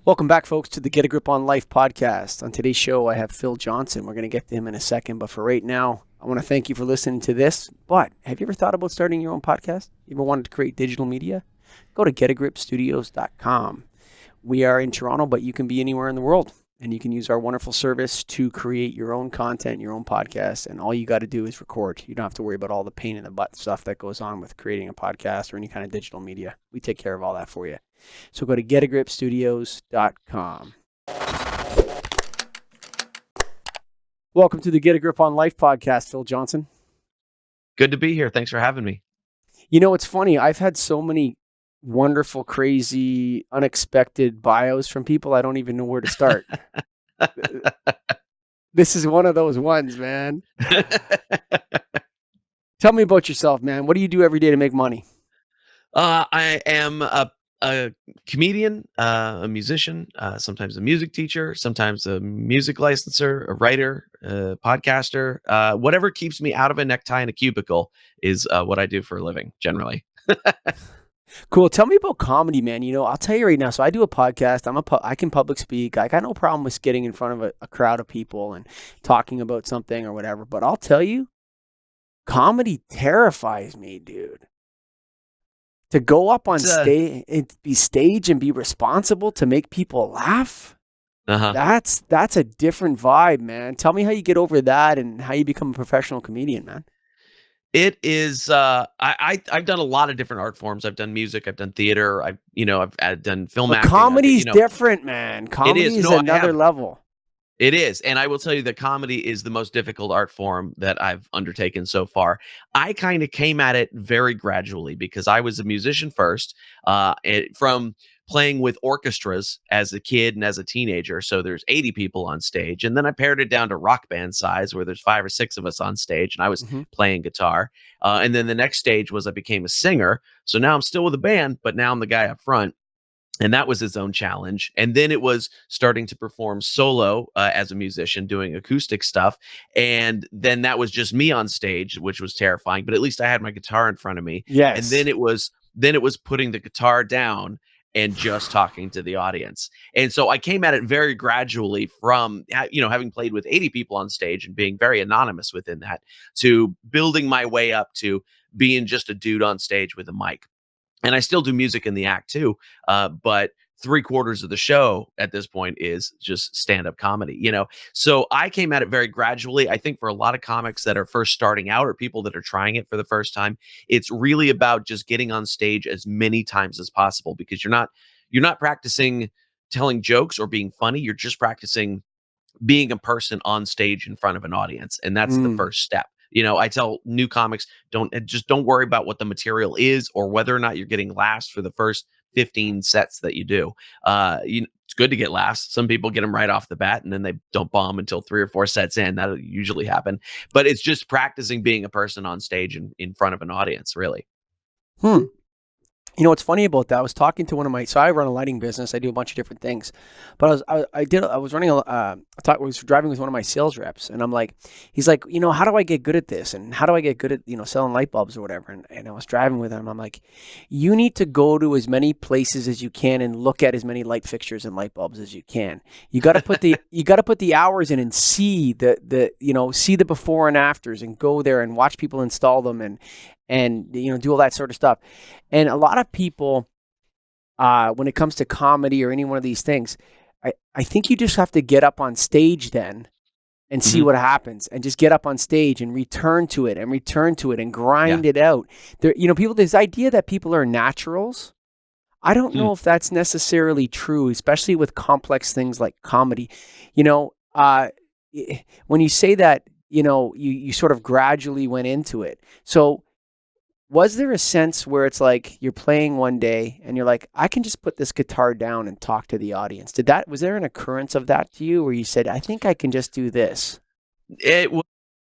Welcome back, folks, to the Get a Grip on Life podcast. On today's show, I have Phil Johnson. We're going to get to him in a second, but for right now, I want to thank you for listening to this. But have you ever thought about starting your own podcast? You ever wanted to create digital media? Go to getagripstudios.com. We are in Toronto, but you can be anywhere in the world, and you can use our wonderful service to create your own content, your own podcast, and all you got to do is record. You don't have to worry about all the pain in the butt stuff that goes on with creating a podcast or any kind of digital media. We take care of all that for you. So go to getagripstudios.com. Welcome to the Get a Grip on Life podcast, Phil Johnson. Good to be here. Thanks for having me. You know, it's funny. I've had so many wonderful, crazy, unexpected bios from people. I don't even know where to start. This is one of those ones, man. Tell me about yourself, man. What do you do every day to make money? I am a comedian, a musician, sometimes a music teacher, sometimes a music licenser, a writer, a podcaster. Whatever keeps me out of a necktie and a cubicle is what I do for a living, generally. Cool. Tell me about comedy, man. You know, I'll tell you right now. So I do a podcast. I can public speak. I got no problem with getting in front of a crowd of people and talking about something or whatever. But I'll tell you, comedy terrifies me, dude. To go up on stage and be responsible to make people laugh. That's a different vibe, man. Tell me how you get over that and how you become a professional comedian, man. It is. I've done a lot of different art forms. I've done music. I've done theater. I've done film acting. Comedy's different, man. Comedy is another level. It is. And I will tell you that comedy is the most difficult art form that I've undertaken so far. I kind of came at it very gradually because I was a musician first, from playing with orchestras as a kid and as a teenager. So there's 80 people on stage. And then I pared it down to rock band size where there's 5 or 6 of us on stage and I was playing guitar. And then the next stage was I became a singer. So now I'm still with a band, but now I'm the guy up front. And that was his own challenge. And then it was starting to perform solo as a musician, doing acoustic stuff. And then that was just me on stage, which was terrifying. But at least I had my guitar in front of me. Yes. And then it was putting the guitar down and just talking to the audience. And so I came at it very gradually from, having played with 80 people on stage and being very anonymous within that to building my way up to being just a dude on stage with a mic. And I still do music in the act too, but 3/4 of the show at this point is just stand-up comedy, So I came at it very gradually. I think for a lot of comics that are first starting out or people that are trying it for the first time, it's really about just getting on stage as many times as possible because you're not practicing telling jokes or being funny. You're just practicing being a person on stage in front of an audience. And that's the first step. I tell new comics, don't worry about what the material is or whether or not you're getting laughs for the first 15 sets that you do. It's good to get laughs. Some people get them right off the bat and then they don't bomb until 3 or 4 sets in. That'll usually happen. But it's just practicing being a person on stage in front of an audience, really. You know what's funny about that? I was talking to so I run a lighting business. I do a bunch of different things, but I was driving with one of my sales reps, and he's like, how do I get good at this, and how do I get good at selling light bulbs or whatever? And I was driving with him. I'm like, you need to go to as many places as you can and look at as many light fixtures and light bulbs as you can. You got to put the hours in and see the before and afters, and go there and watch people install them and do all that sort of stuff. And a lot of people, when it comes to comedy or any one of these things, I think you just have to get up on stage then and see what happens, and just get up on stage and return to it and grind it out. This idea that people are naturals, I don't know if that's necessarily true, especially with complex things like comedy. When you say that, you sort of gradually went into it. So was there a sense where it's like you're playing one day and you're like, I can just put this guitar down and talk to the audience? Was there an occurrence of that to you where you said, I think I can just do this? I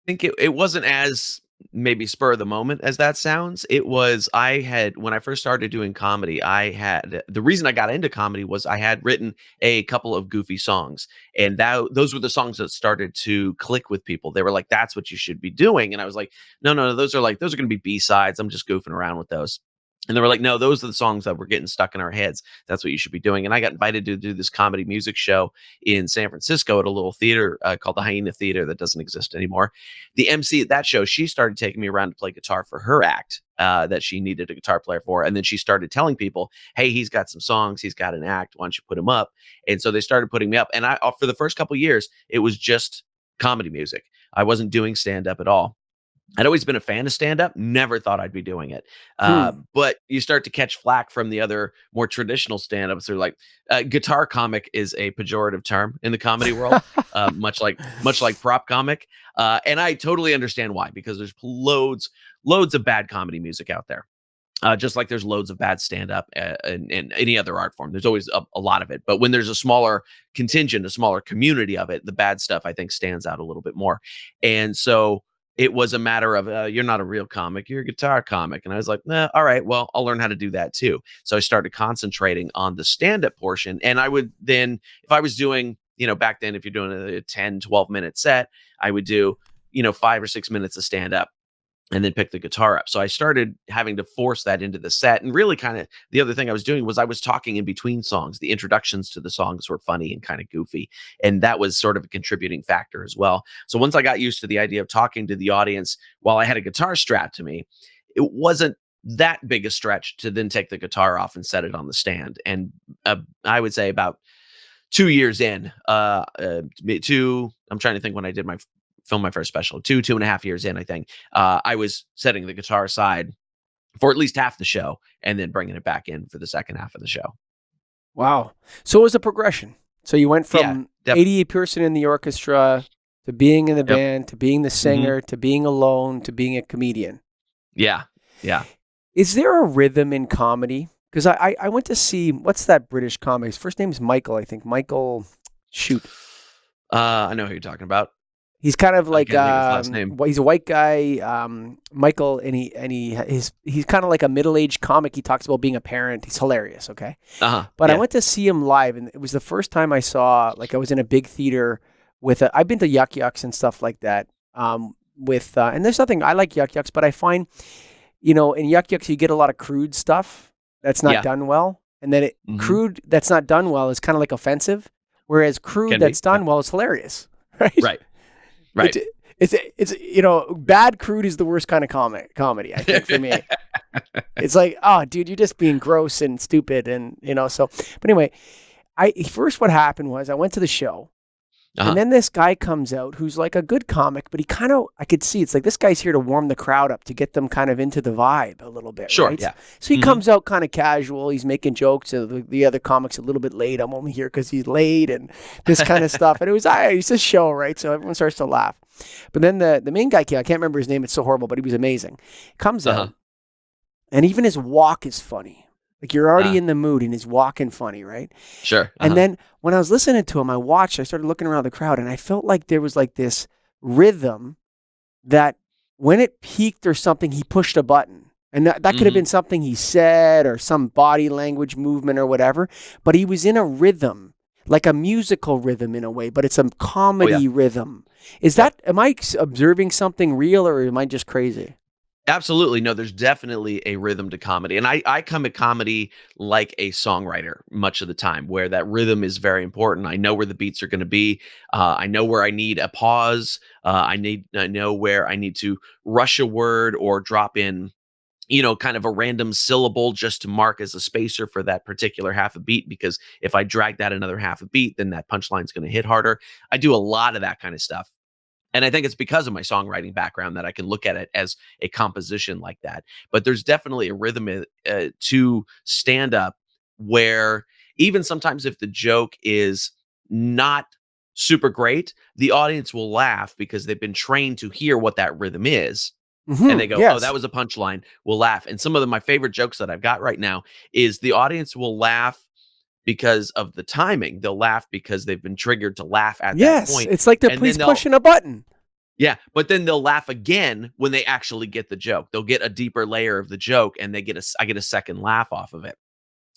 think it wasn't as maybe spur of the moment as that sounds. It was, when I first started doing comedy, the reason I got into comedy was I had written a couple of goofy songs, and those were the songs that started to click with people. They were like, that's what you should be doing. And I was like, no, those are going to be B-sides. I'm just goofing around with those. And they were like, no, those are the songs that were getting stuck in our heads. That's what you should be doing. And I got invited to do this comedy music show in San Francisco at a little theater called the Hyena Theater that doesn't exist anymore. The MC at that show, she started taking me around to play guitar for her act that she needed a guitar player for. And then she started telling people, hey, he's got some songs, he's got an act, why don't you put him up? And so they started putting me up. And I, for the first couple of years, it was just comedy music. I wasn't doing stand up at all. I'd always been a fan of stand up, never thought I'd be doing it. But you start to catch flack from the other more traditional stand ups. They're like, guitar comic is a pejorative term in the comedy world, much like prop comic. And I totally understand why, because there's loads of bad comedy music out there. Just like there's loads of bad stand-up and any other art form. There's always a lot of it. But when there's a smaller contingent, a smaller community of it, the bad stuff, I think, stands out a little bit more. And so it was a matter of, you're not a real comic, you're a guitar comic. And I was like, nah, all right, well, I'll learn how to do that too. So I started concentrating on the stand-up portion. And I would then, if I was doing, back then, if you're doing a 10, 12-minute set, I would do, 5 or 6 minutes of stand-up and then pick the guitar up. So I started having to force that into the set. And really kind of the other thing I was doing was I was talking in between songs. The introductions to the songs were funny and kind of goofy. And that was sort of a contributing factor as well. So once I got used to the idea of talking to the audience while I had a guitar strapped to me, it wasn't that big a stretch to then take the guitar off and set it on the stand. And I would say about 2 years in, I'm trying to think when I did film my first special, 2.5 years in, I think, I was setting the guitar aside for at least half the show and then bringing it back in for the second half of the show. Wow. So it was a progression. So you went from 80 person in the orchestra to being in the band, to being the singer, to being alone, to being a comedian. Yeah. Yeah. Is there a rhythm in comedy? Because I went to see, what's that British comic? His first name is Michael, I think. Michael, shoot. I know who you're talking about. He's kind of like his last name. He's a white guy, Michael, and he's kind of like a middle-aged comic. He talks about being a parent. He's hilarious, okay? But I went to see him live, and it was the first time I saw, like, I was in a big theater with I've been to Yuck Yucks and stuff like that. And there's nothing, I like Yuck Yucks, but I find, in Yuck Yucks you get a lot of crude stuff that's not done well, and then crude that's not done well is kind of like offensive, whereas crude that's done well is hilarious, right? Right. It's bad crude is the worst kind of comedy, I think, for me. It's like, oh, dude, you're just being gross and stupid, and so. But anyway, first what happened was I went to the show, and then this guy comes out who's like a good comic, but I could see it's like this guy's here to warm the crowd up, to get them kind of into the vibe a little bit. Sure. Right? Yeah. So he comes out kind of casual. He's making jokes. The other comic's a little bit late. I'm only here because he's late, and this kind of stuff. And it's a show, right? So everyone starts to laugh. But then the main guy came. I can't remember his name. It's so horrible, but he was amazing. Comes out, and even his walk is funny. Like, you're already in the mood, and he's walking funny, right? Sure. And then when I was listening to him, I started looking around the crowd, and I felt like there was like this rhythm that when it peaked or something, he pushed a button. And that could have been something he said or some body language movement or whatever. But he was in a rhythm, like a musical rhythm in a way, but it's a comedy rhythm. Am I observing something real, or am I just crazy? Absolutely. No, there's definitely a rhythm to comedy. And I come at comedy like a songwriter much of the time, where that rhythm is very important. I know where the beats are going to be. I know where I need a pause. I know where I need to rush a word or drop in, kind of a random syllable just to mark as a spacer for that particular half a beat. Because if I drag that another half a beat, then that punchline is going to hit harder. I do a lot of that kind of stuff. And I think it's because of my songwriting background that I can look at it as a composition like that. But there's definitely a rhythm to stand up, where even sometimes if the joke is not super great, the audience will laugh because they've been trained to hear what that rhythm is. And they go, oh, that was a punchline. We'll laugh. And some of my favorite jokes that I've got right now is the audience will laugh because of the timing. They'll laugh because they've been triggered to laugh at that point. It's like they're pushing a button. Yeah, but then they'll laugh again when they actually get the joke. They'll get a deeper layer of the joke, and I get a second laugh off of it.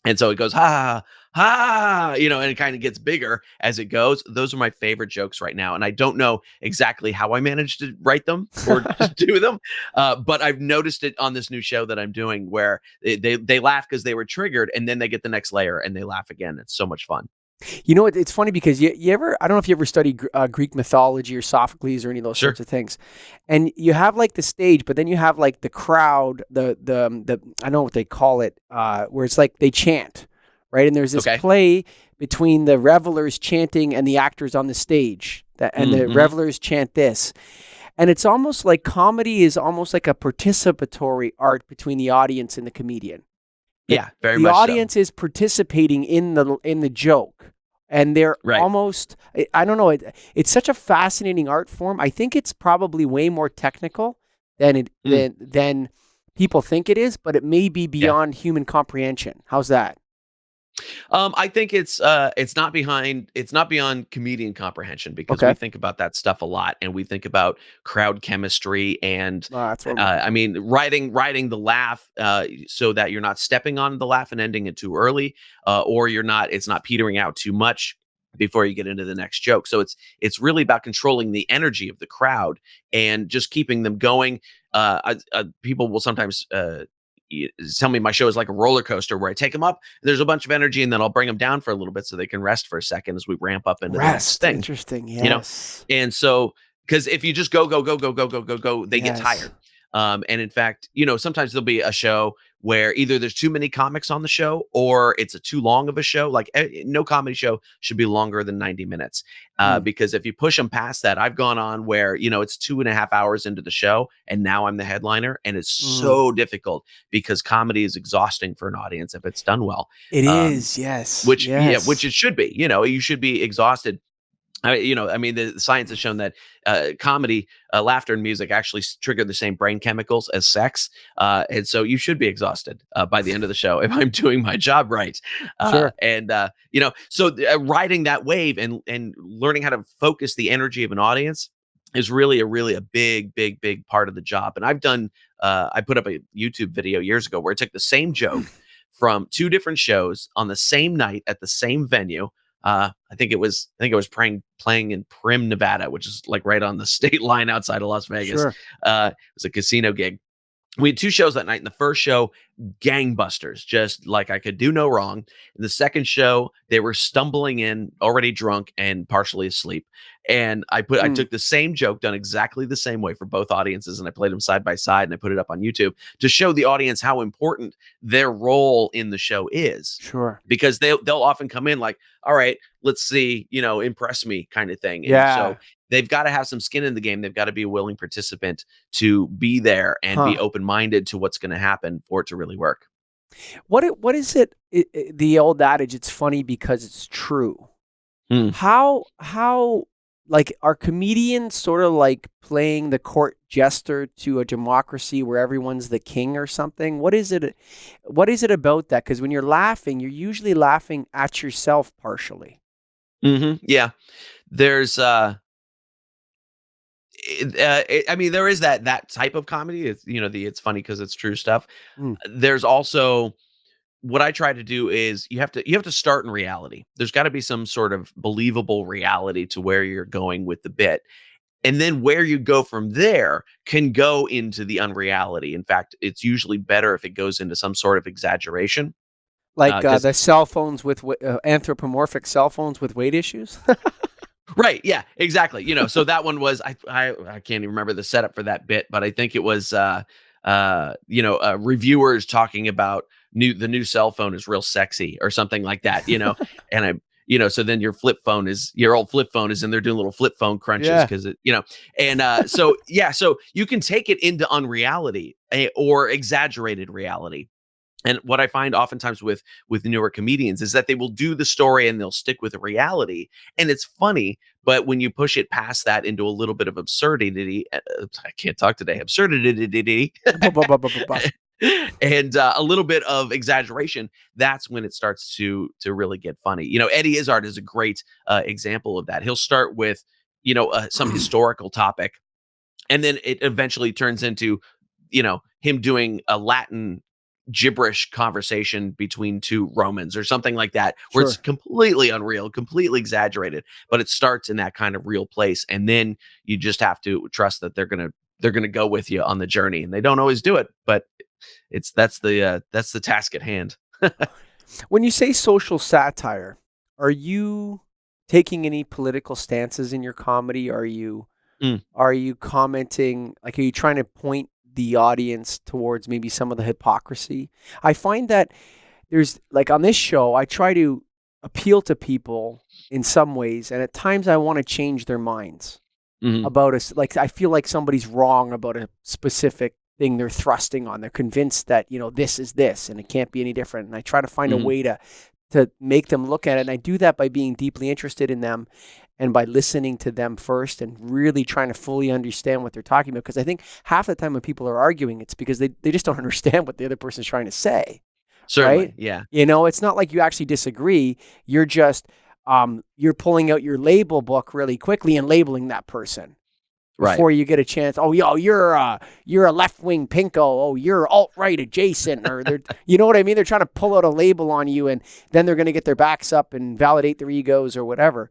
And so it goes, ha, ha, and it kind of gets bigger as it goes. Those are my favorite jokes right now. And I don't know exactly how I managed to write them or just do them. But I've noticed it on this new show that I'm doing where they laugh because they were triggered, and then they get the next layer and they laugh again. It's so much fun. You know, it's funny because you ever, I don't know if you ever studied Greek mythology or Sophocles or any of those Sure. sorts of things. And you have like the stage, but then you have like the crowd, I don't know what they call it, where it's like they chant, right? And there's this Okay. play between the revelers chanting and the actors on the stage, and the Mm-hmm. revelers chant this. And it's almost like comedy is almost like a participatory art between the audience and the comedian. Yeah, very The much so. audience is participating in the joke, and they're Right. almost, I don't know, it's such a fascinating art form. I think it's probably way more technical than Mm, than people think it is, but it may be yeah. beyond human comprehension. How's that? I think it's not beyond comedian comprehension because we Okay. think about that stuff a lot, and we think about crowd chemistry and That's what I mean writing the laugh so that you're not stepping on the laugh and ending it too early, or it's not petering out too much before you get into the next joke. So it's really about controlling the energy of the crowd and just keeping them going. People will sometimes tell me my show is like a roller coaster where I take them up, there's a bunch of energy, and then I'll bring them down for a little bit so they can rest for a second as we ramp up into the next rest. thing, Interesting. you know? Yes. And so, because if you just go, go, go, go, go, go, go, go, they get Yes. tired. And in fact, sometimes there'll be a show where either there's too many comics on the show or it's a too long of a show. Like no comedy show should be longer than 90 minutes. Mm. Because if you push them past that, I've gone on where, it's 2.5 hours into the show and now I'm the headliner. And it's Mm. so difficult because comedy is exhausting for an audience if it's done well. It Um, is. Yes. which Yes. it should be. You should be exhausted. I mean, the science has shown that comedy, laughter, and music actually trigger the same brain chemicals as sex, and so you should be exhausted by the end of the show if I'm doing my job right. Sure. So riding that wave and learning how to focus the energy of an audience is really a big, big, big part of the job. And I put up a YouTube video years ago where I took the same joke from two different shows on the same night at the same venue. I think it was playing in Prim, Nevada, which is like right on the state line outside of Las Vegas. Sure. It was a casino gig. We had two shows that night. In the first show, gangbusters, just like I could do no wrong. In the second show, they were stumbling in, already drunk and partially asleep. And I Mm. took the same joke done exactly the same way for both audiences, and I played them side by side, and I put it up on YouTube to show the audience how important their role in the show is. Sure. Because they'll often come in like, all right, let's see, impress me kind of thing. And Yeah. so they've got to have some skin in the game. They've got to be a willing participant to be there and be Huh. open-minded to what's going to happen for it to really work. What is it, the old adage, it's funny because it's true. Mm. How like are comedians sort of like playing the court jester to a democracy where everyone's the king or something? What is it about that? Cuz when you're laughing, you're usually laughing at yourself partially. Yeah. There's I mean, there is that type of comedy. It's it's funny because it's true stuff. Mm. There's also what I try to do is you have to start in reality. There's got to be some sort of believable reality to where you're going with the bit. And then where you go from there can go into the unreality. In fact, it's usually better if it goes into some sort of exaggeration. Like Because the cell phones with anthropomorphic cell phones with weight issues. right, yeah, exactly. So that one was I can't even remember the setup for that bit, but I think it was reviewers talking about the new cell phone is real sexy or something like that. And so then your old flip phone is in there doing little flip phone crunches Yeah. because and so yeah, so you can take it into unreality or exaggerated reality. And what I find oftentimes with newer comedians is that they will do the story and they'll stick with the reality, and it's funny. But when you push it past that into a little bit of absurdity, I can't talk today. Absurdity, Bu- bu- bu- bu- bu- bu- and a little bit of exaggeration. That's when it starts to really get funny. Eddie Izzard is a great example of that. He'll start with some historical topic, and then it eventually turns into him doing a Latin gibberish conversation between two Romans or something like that, where it's Sure. completely unreal, completely exaggerated, but it starts in that kind of real place. And then you just have to trust that they're gonna go with you on the journey. And they don't always do it, but that's the task at hand. When you say social satire, are you taking any political stances in your comedy? Mm, Are you commenting, like, are you trying to point the audience towards maybe some of the hypocrisy? I find that there's, like, on this show, I try to appeal to people in some ways, and at times I want to change their minds mhm, about us. Like, I feel like somebody's wrong about a specific thing they're thrusting on. They're convinced that, this is this and it can't be any different. And I try to find a mhm. way to make them look at it. And I do that by being deeply interested in them and by listening to them first and really trying to fully understand what they're talking about. Because I think half the time when people are arguing, it's because they just don't understand what the other person's trying to say, right? Certainly, yeah. It's not like you actually disagree. You're just, you're pulling out your label book really quickly and labeling that person Right, before you get a chance. Oh, yo, you're a left wing pinko. Oh, you're alt right adjacent, or they're, you know what I mean? They're trying to pull out a label on you, and then they're going to get their backs up and validate their egos or whatever.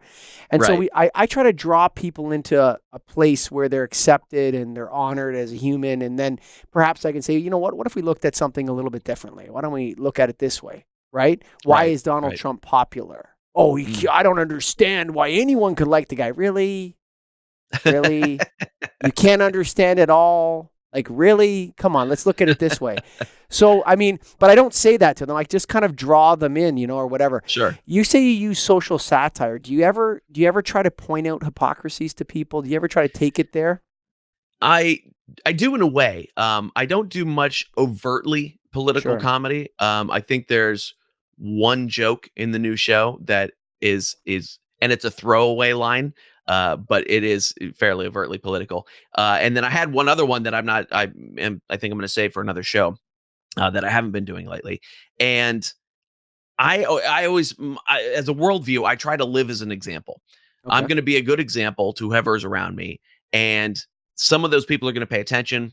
And so right. I try to draw people into a place where they're accepted and they're honored as a human, and then perhaps I can say, what if we looked at something a little bit differently? Why don't we look at it this way? Right? Why Right, is Donald right. Trump popular? Oh, Mm. I don't understand why anyone could like the guy. Really? Really? You can't understand it all? Like, really? Come on, let's look at it this way. So, I mean, but I don't say that to them. I just kind of draw them in, or whatever. Sure. You say you use social satire. Do you ever try to point out hypocrisies to people? Do you ever try to take it there? I I do in a way. I don't do much overtly political Sure. comedy. I think there's one joke in the new show that is and it's a throwaway line, but it is fairly overtly political. And then I had one other one that I think I'm going to save for another show that I haven't been doing lately. And I always, as a worldview, I try to live as an example. I'm Okay. going to be a good example to whoever's around me, and some of those people are going to pay attention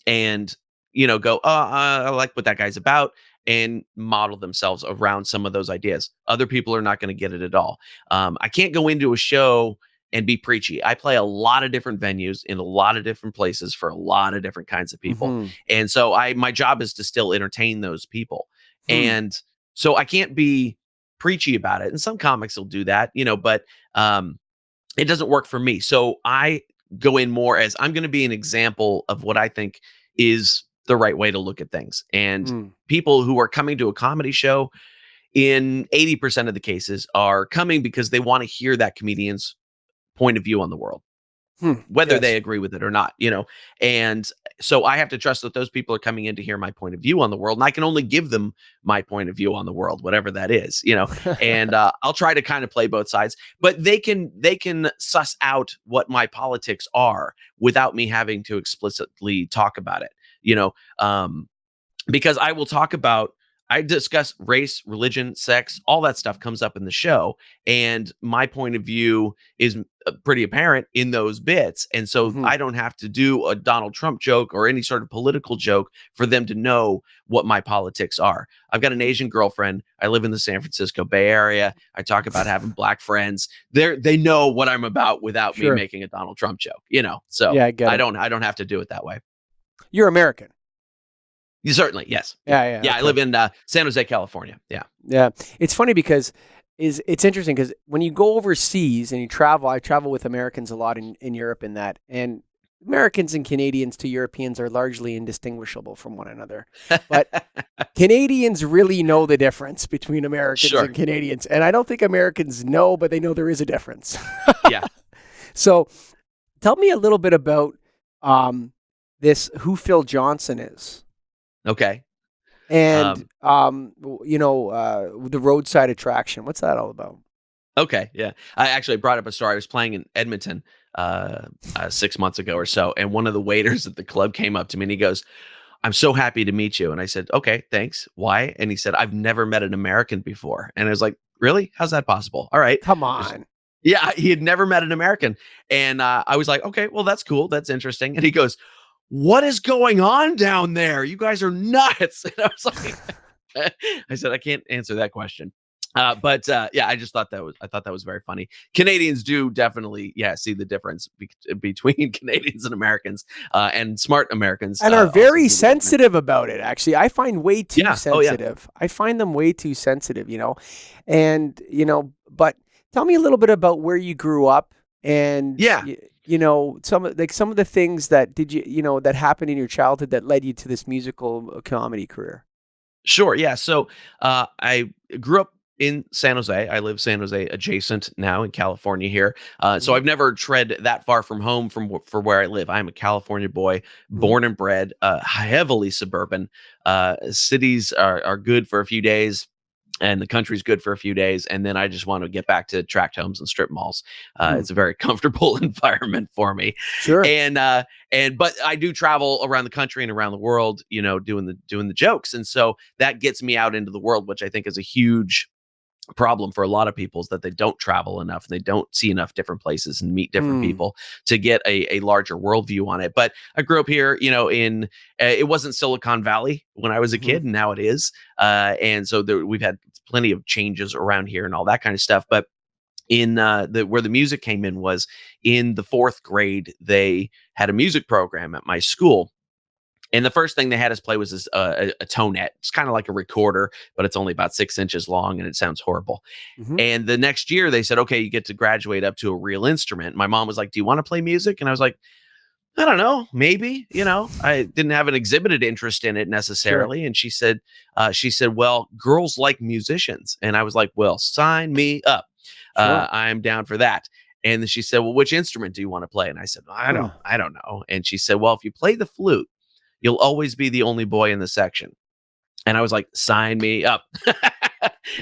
and go, oh, I like what that guy's about, and model themselves around some of those ideas. Other people are not going to get it at all. I can't go into a show and be preachy. I play a lot of different venues in a lot of different places for a lot of different kinds of people, Mm-hmm. and so my job is to still entertain those people. Hmm. And so I can't be preachy about it, and some comics will do that, but it doesn't work for me. So I go in more as, I'm going to be an example of what I think is the right way to look at things. And Mm. people who are coming to a comedy show, in 80% of the cases, are coming because they want to hear that comedian's point of view on the world, Hmm. whether they Yes. agree with it or not. And so I have to trust that those people are coming in to hear my point of view on the world, and I can only give them my point of view on the world, whatever that is. And I'll try to kind of play both sides, but they can suss out what my politics are without me having to explicitly talk about it, you know because I discuss race, religion, sex, all that stuff comes up in the show, and my point of view is pretty apparent in those bits. And so Hmm. I don't have to do a Donald Trump joke or any sort of political joke for them to know what my politics are. I've got an Asian girlfriend. I live in the San Francisco Bay Area. I talk about having black friends. They know what I'm about without me Sure. making a Donald Trump joke. So Yeah, I get I it. don't I don't have to do it that way. You're American. Certainly, yes. Yeah. Yeah, yeah. Yeah, I Okay. live in San Jose, California. Yeah. Yeah, it's funny because it's interesting because when you go overseas and you travel, I travel with Americans a lot in Europe and that, and Americans and Canadians to Europeans are largely indistinguishable from one another. But Canadians really know the difference between Americans and Sure. Canadians, and I don't think Americans know, but they know there is a difference. Yeah. So, tell me a little bit about um, this who Phil Johnson is. Okay. And Um, the roadside attraction. What's that all about? okay. Yeah. I actually brought up a story. I was playing in Edmonton 6 months ago or so, and one of the waiters at the club came up to me and he goes, "I'm so happy to meet you." And I said, "Okay, thanks. Why?" And he said, "I've never met an American before." And I was like, "Really? How's that possible?" All right. Come Just- on. yeah, he had never met an American. And I was like, "Okay, well, that's cool. That's interesting." And he goes, what is going on down there? You guys are nuts. And I was like, I said, I can't answer that question. But yeah, I just thought I thought that was very funny. Canadians do definitely, yeah, see the difference between Canadians and Americans, and smart Americans, And are also very see the difference. sensitive about it. Actually, I find way too Yeah. Oh, yeah. sensitive. I find them way too sensitive, and but tell me a little bit about where you grew up, and Yeah. some of the things that that happened in your childhood that led you to this musical comedy career. Sure. Yeah. So I grew up in San Jose. I live San Jose adjacent now in California here. So Hmm. I've never tread that far from home for where I live. I'm a California boy, Hmm. born and bred, heavily suburban. Cities are good for a few days. And the country's good for a few days, and then I just want to get back to tract homes and strip malls. Hmm. It's a very comfortable environment for me, Sure. and but I do travel around the country and around the world, doing the jokes, and so that gets me out into the world, which I think is a huge problem for a lot of people, is that they don't travel enough and they don't see enough different places and meet different Hmm. people to get a larger worldview on it. But I grew up here, in it wasn't Silicon Valley when I was a Hmm. kid, and now it is. And so we've had plenty of changes around here and all that kind of stuff. But in the where the music came in was in the fourth grade. They had a music program at my school, and the first thing they had us play was this a tonette. It's kind of like a recorder, but it's only about 6 inches long, and it sounds horrible. Hmm. And the next year, they said, "Okay, you get to graduate up to a real instrument." My mom was like, "Do you want to play music?" And I was like, "I don't know, maybe." I didn't have an exhibited interest in it Sure. necessarily. And she said, "Well, girls like musicians." And I was like, "Well, sign me up. Sure. I'm down for that." And then she said, "Well, which instrument do you want to play?" And I said, Huh. I don't know." And she said, "Well, if you play the flute, you'll always be the only boy in the section." And I was like, "Sign me up."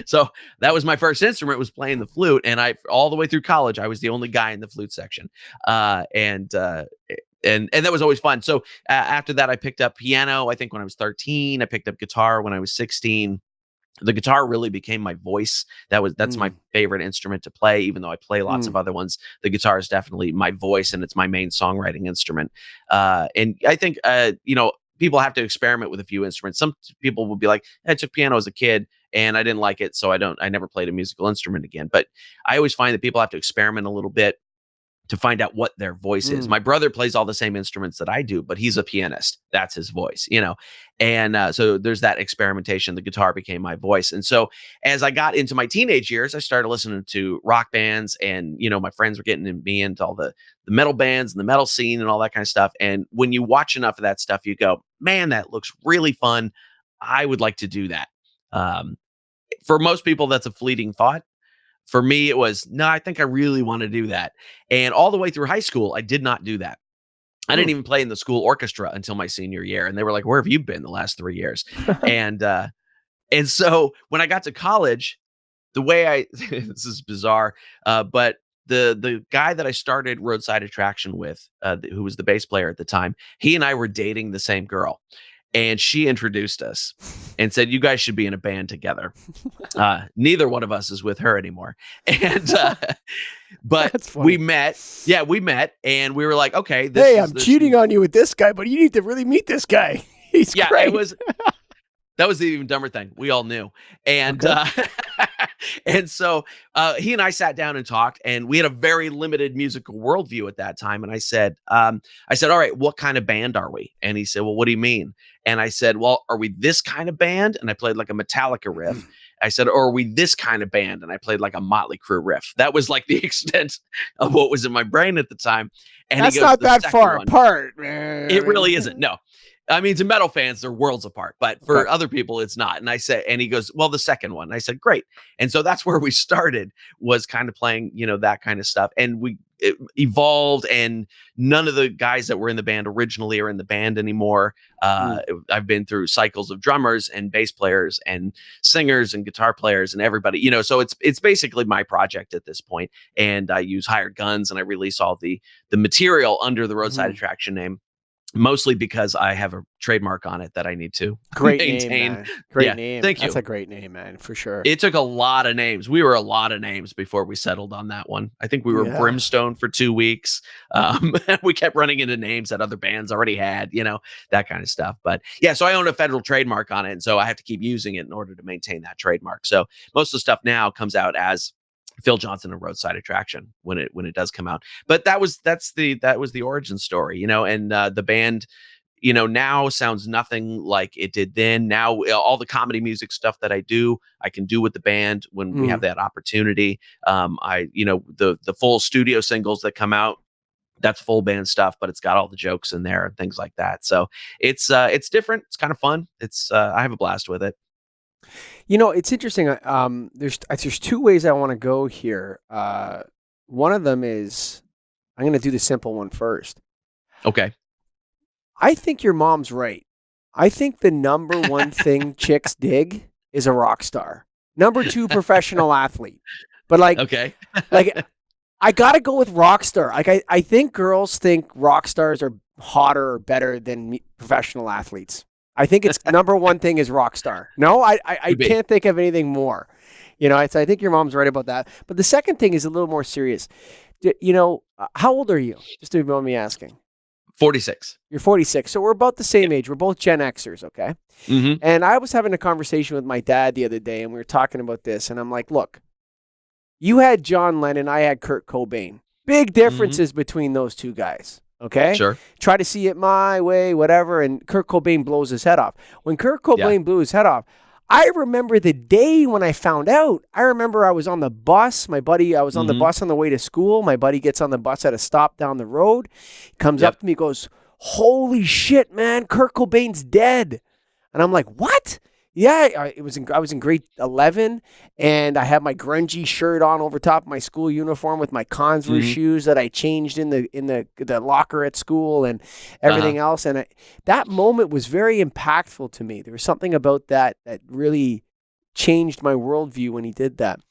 So that was my first instrument, was playing the flute. And I, all the way through college, I was the only guy in the flute section. And that was always fun. So after that, I picked up piano, I think when I was 13. I picked up guitar when I was 16. The guitar really became my voice. That's my Mm. favorite instrument to play, even though I play lots of Mm. other ones. The guitar is definitely my voice, and it's my main songwriting instrument. And I think people have to experiment with a few instruments. Some people will be like, "I took piano as a kid and I didn't like it, so I never played a musical instrument again." But I always find that people have to experiment a little bit to find out what their voice is. Mm. My brother plays all the same instruments that I do, but he's a pianist. That's his voice. And so there's that experimentation. The guitar became my voice. And so as I got into my teenage years, I started listening to rock bands, and my friends were getting me into all the metal bands and the metal scene and all that kind of stuff. And when you watch enough of that stuff, you go, "Man, that looks really fun. I would like to do that." Um, for most people, that's a fleeting thought. For me, it was, no, I think I really want to do that. And all the way through high school, I did not do that. I didn't Mm. even play in the school orchestra until my senior year. And they were like, "Where have you been the last 3 years?" And and so when I got to college, the way I this is bizarre, but the guy that I started Roadside Attraction with, who was the bass player at the time, he and I were dating the same girl, and she introduced us and said, "You guys should be in a band together." Neither one of us is with her anymore, and but That's we funny. met. Yeah, we met, and we were like, "Okay, this Hey, is I'm this." cheating on you with this guy, but you need to really meet this guy. He's Yeah, it great. was. That was the even dumber thing. We all knew. And Okay. and so he and I sat down and talked, and we had a very limited musical worldview at that time. And I said, "All right, what kind of band are we?" And he said, "Well, what do you mean?" And I said, "Well, are we this kind of band?" And I played like a Metallica riff. I said, "Or are we this kind of band?" And I played like a Motley Crue riff. That was like the extent of what was in my brain at the time. And he That's goes, not "The that second far one." apart, man. I It really mean, isn't. No. I mean, to metal fans, they're worlds apart, but okay. for other people, it's not. And he goes, "Well, the second one." And I said, "Great." And so that's where we started, was kind of playing, that kind of stuff. And it evolved, and none of the guys that were in the band originally are in the band anymore. Mm. I've been through cycles of drummers and bass players and singers and guitar players and everybody, so it's basically my project at this point. And I use hired guns, and I release all the material under the Roadside Mhm. Attraction name. mostly because I have a trademark on it that I need to Great name, maintain. man. Great Yeah, name. thank That's you. a great name, man, for sure. It took a lot of names. We were a lot of names before we settled on that one. I think we were Yeah. Brimstone for 2 weeks. We kept running into names that other bands already had, that kind of stuff. But yeah, so I own a federal trademark on it, and so I have to keep using it in order to maintain that trademark. So most of the stuff now comes out as Phil Johnson and Roadside Attraction when it does come out. But that was the origin story, and the band now sounds nothing like it did then. Now, all the comedy music stuff that I do, I can do with the band when we have Mm. that opportunity. The full studio singles that come out, that's full band stuff, but it's got all the jokes in there and things like that. So it's different. It's kind of fun. I have a blast with it. It's interesting. There's two ways I want to go here. One of them is I'm going to do the simple one first. Okay. I think your mom's right. I think the number one thing chicks dig is a rock star. Number two, professional athlete. But Okay. like I gotta go with rock star. I think girls think rock stars are hotter or better than professional athletes. I think it's number one thing is rock star. No, I Could be. can't think of anything more. I think your mom's right about that. But the second thing is a little more serious. How old are you? Just to remember me asking. 46. You're 46. So we're about the same age. We're both Gen Xers, okay? Mm-hmm. And I was having a conversation with my dad the other day, and we were talking about this. And I'm like, look, you had John Lennon, I had Kurt Cobain. Big differences between those two guys, okay? Sure. Try to see it my way, whatever, and Kurt Cobain blows his head off. When Kurt Cobain blew his head off, I remember the day when I found out. I remember I was on the bus. I was on the bus on the way to school. My buddy gets on the bus at a stop down the road. He comes up to me, goes, "Holy shit, man, Kurt Cobain's dead." And I'm like, "What?" Yeah, I was in grade 11, and I had my grungy shirt on over top of my school uniform with my Converse shoes that I changed in the locker at school and everything else. And that moment was very impactful to me. There was something about that really changed my worldview when he did that.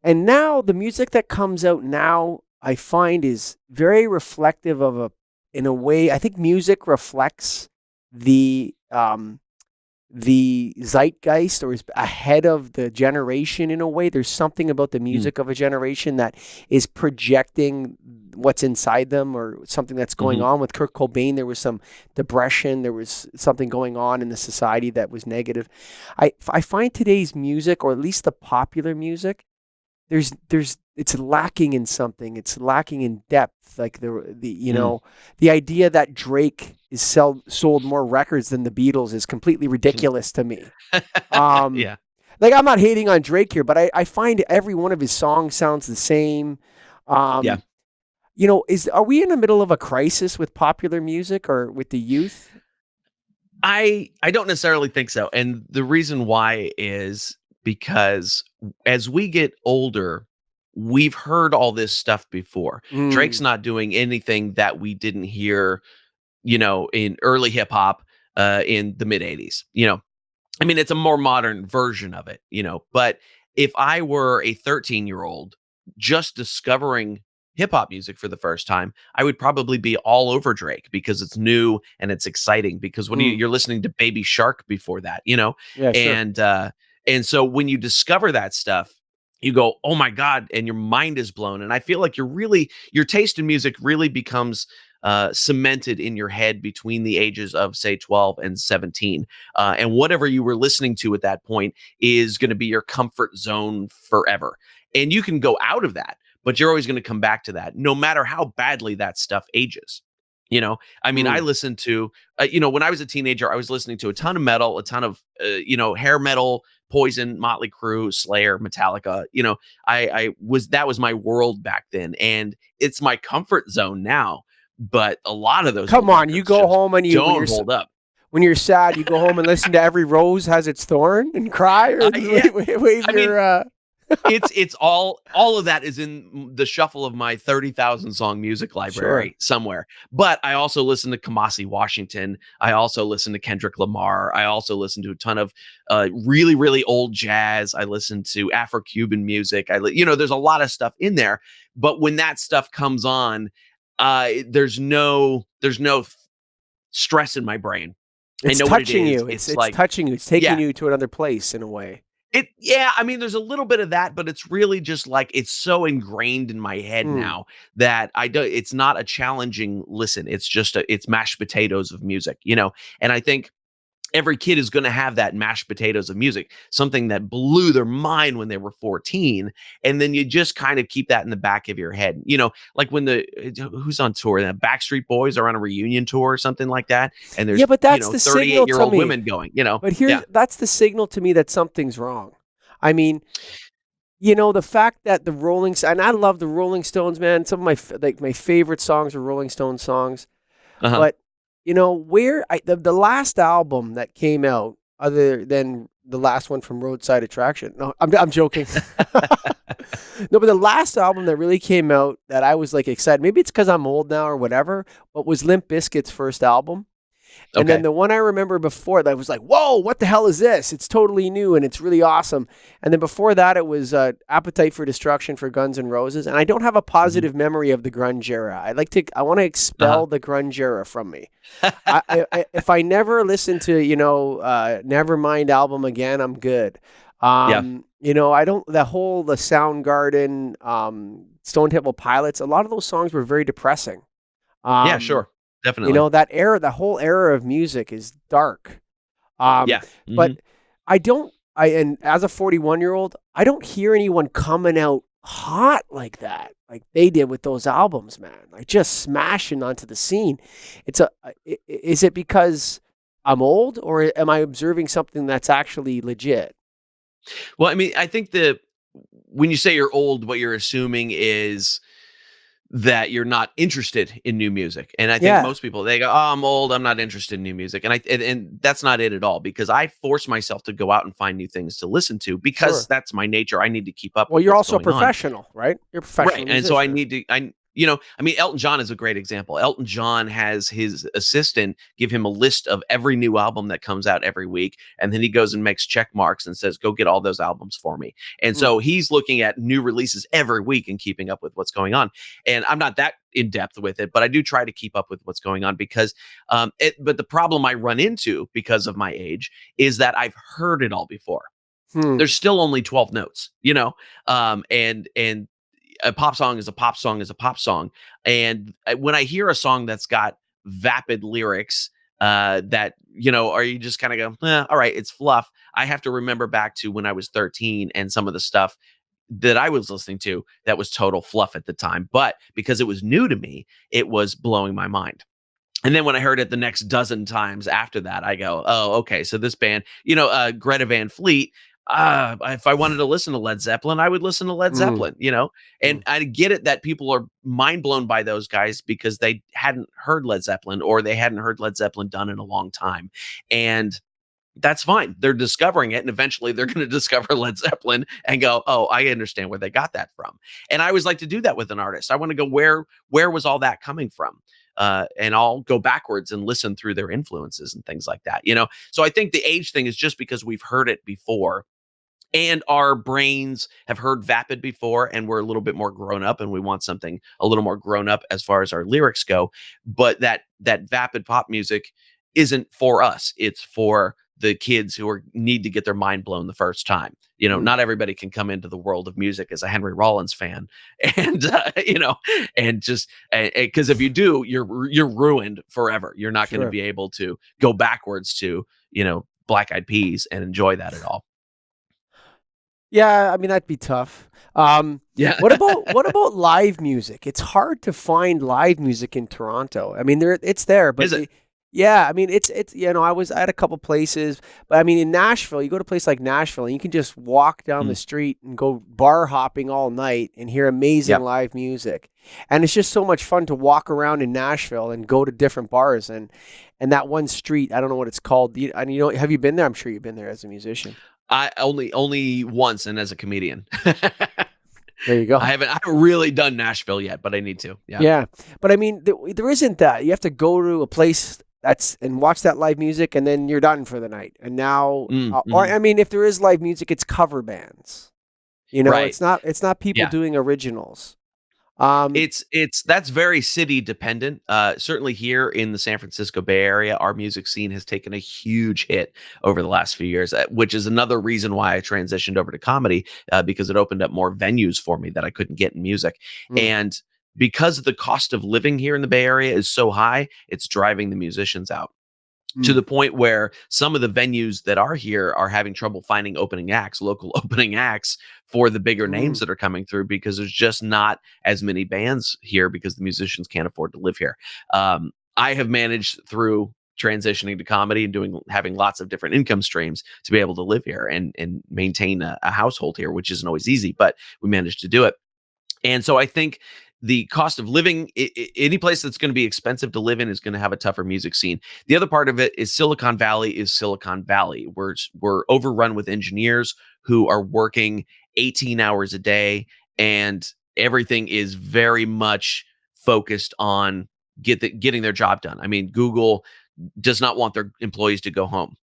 And now the music that comes out now, I find is very reflective in a way. I think music reflects the zeitgeist, or is ahead of the generation in a way. There's something about the music of a generation that is projecting what's inside them, or something that's going on. With Kurt Cobain, there was some depression. There was something going on in the society that was negative. I find today's music, or at least the popular music, it's lacking in something. It's lacking in depth. Like the idea that Drake is sold more records than the Beatles is completely ridiculous to me. Yeah. Like, I'm not hating on Drake here, but I find every one of his songs sounds the same. Yeah. Are we in the middle of a crisis with popular music or with the youth? I don't necessarily think so. And the reason why is because as we get older, we've heard all this stuff before. Drake's not doing anything that we didn't hear, in early hip hop in the mid 80s. I mean, it's a more modern version of it, but if I were a 13-year-old just discovering hip hop music for the first time, I would probably be all over Drake because it's new and it's exciting. Because when you're listening to Baby Shark before that, Yeah, sure. and so when you discover that stuff, you go, "Oh my God," and your mind is blown. And I feel like your taste in music really becomes cemented in your head between the ages of, say, 12 and 17. And whatever you were listening to at that point is going to be your comfort zone forever. And you can go out of that, but you're always going to come back to that, no matter how badly that stuff ages. I mean, I listened to, when I was a teenager, I was listening to a ton of metal, a ton of, hair metal, Poison, Motley Crue, Slayer, Metallica. That was my world back then. And it's my comfort zone now. But a lot of those Come on, you go home and don't hold up. When you're sad, you go home and listen to Every Rose Has Its Thorn and cry, or it's all of that is in the shuffle of my 30,000 song music library somewhere. But I also listen to Kamasi Washington. I also listen to Kendrick Lamar. I also listen to a ton of really, really old jazz. I listen to Afro-Cuban music. There's a lot of stuff in there. But when that stuff comes on, there's no stress in my brain. I It's know what it touching is. you. It's It's like, touching you. It's taking yeah, you to another place in a way. yeah, I mean, there's a little bit of that, but it's really just like it's so ingrained in my head Hmm. now that I do it's not a challenging listen. It's just it's mashed potatoes of music, And I think every kid is going to have that mashed potatoes of music, something that blew their mind when they were 14. And then you just kind of keep that in the back of your head. Like when who's on tour? The Backstreet Boys are on a reunion tour or something like that. And Yeah, there's, but that's the signal to 38-year-old me. women going, But yeah. that's the signal to me that something's wrong. I mean, the fact that the and I love the Rolling Stones, man. Some of my favorite songs are Rolling Stones songs. Uh-huh. But the last album that came out, other than the last one from Roadside Attraction. No, I'm joking. No, but the last album that really came out that I was like excited. Maybe it's because I'm old now or whatever. But was Limp Bizkit's first album. And then Okay. the one I remember before that was like, whoa, what the hell is this? It's totally new and it's really awesome. And then before that, it was Appetite for Destruction for Guns N' Roses. And I don't have a Mhm. positive memory of the grunge era. I want to expel the grunge era from me. If I never listen to, Nevermind album again, I'm good. Yeah. I don't, the Soundgarden, Stone Temple Pilots, a lot of those songs were very depressing. Yeah, sure. Definitely. That era, the whole era of music is dark. Yeah. But and as a 41-year-old, I don't hear anyone coming out hot like that, like they did with those albums, man. Like just smashing onto the scene. Is it because I'm old or am I observing something that's actually legit? Well, I mean, I think when you say you're old, what you're assuming is that you're not interested in new music. And I think Yeah, most people, they go, "Oh, I'm old. I'm not interested in new music." And that's not it at all, because I force myself to go out and find new things to listen to because sure. that's my nature. I need to keep up Well, with you're what's also a going on. professional, right? You're a Right. professional And so I musician. need to, I mean, Elton John is a great example. Elton John has his assistant give him a list of every new album that comes out every week. And then he goes and makes check marks and says, go get all those albums for me. And Mm, so he's looking at new releases every week and keeping up with what's going on. And I'm not that in depth with it, but I do try to keep up with what's going on because, but the problem I run into because of my age is that I've heard it all before. hmm. There's still only 12 notes, and a pop song is a pop song is a pop song. And when I hear a song that's got vapid lyrics, that, are you just kind of go, all right, it's fluff. I have to remember back to when I was 13 and some of the stuff that I was listening to that was total fluff at the time. But because it was new to me, it was blowing my mind. And then when I heard it the next dozen times after that, I go, oh, okay. So this band, Greta Van Fleet, if I wanted to listen to Led Zeppelin, I would listen to Led Mm, Zeppelin. And mm. I get it that people are mind blown by those guys because they hadn't heard Led Zeppelin or they hadn't heard Led Zeppelin done in a long time. And that's fine. They're discovering it. And eventually they're going to discover Led Zeppelin and go, oh, I understand where they got that from. And I always like to do that with an artist. I want to go, where was all that coming from? And I'll go backwards and listen through their influences and things like that. So I think the age thing is just because we've heard it before and our brains have heard vapid before and we're a little bit more grown up and we want something a little more grown up as far as our lyrics go. But that vapid pop music isn't for us. It's for the kids who need to get their mind blown the first time. Mm. Not everybody can come into the world of music as a Henry Rollins fan, and and just because if you do, you're ruined forever. You're not going to Sure. be able to go backwards to Black Eyed Peas and enjoy that at all. Yeah, I mean that'd be tough. Yeah. What about live music? It's hard to find live music in Toronto. I mean, it's there, but Is it? yeah, I mean it's I had a couple places, but I mean in Nashville, you go to a place like Nashville, and you can just walk down the Mm. street and go bar hopping all night and hear amazing Yep. live music, and it's just so much fun to walk around in Nashville and go to different bars and that one street. I don't know what it's called. Have you been there? I'm sure you've been there as a musician. I only once and as a comedian. There you go. I haven't really done Nashville yet, but I need to. Yeah. Yeah, but I mean, there isn't that. You have to go to a place and watch that live music, and then you're done for the night. And now, or Mhm. I mean, if there is live music, it's cover bands. Right. It's not people Yeah. doing originals. Um, It's that's very city dependent. Certainly here in the San Francisco Bay Area, our music scene has taken a huge hit over the last few years, which is another reason why I transitioned over to comedy, because it opened up more venues for me that I couldn't get in music. mm, And because the cost of living here in the Bay Area is so high, it's driving the musicians out to mm, the point where some of the venues that are here are having trouble finding opening acts, local opening acts for the bigger names mm, that are coming through, because there's just not as many bands here because the musicians can't afford to live here. I have managed through transitioning to comedy and having lots of different income streams to be able to live here and maintain a household here, which isn't always easy, but we managed to do it. And so I think the cost of living, any place that's going to be expensive to live in is going to have a tougher music scene. The other part of it is Silicon Valley is Silicon Valley. We're overrun with engineers who are working 18 hours a day, and everything is very much focused on getting their job done. I mean, Google does not want their employees to go home.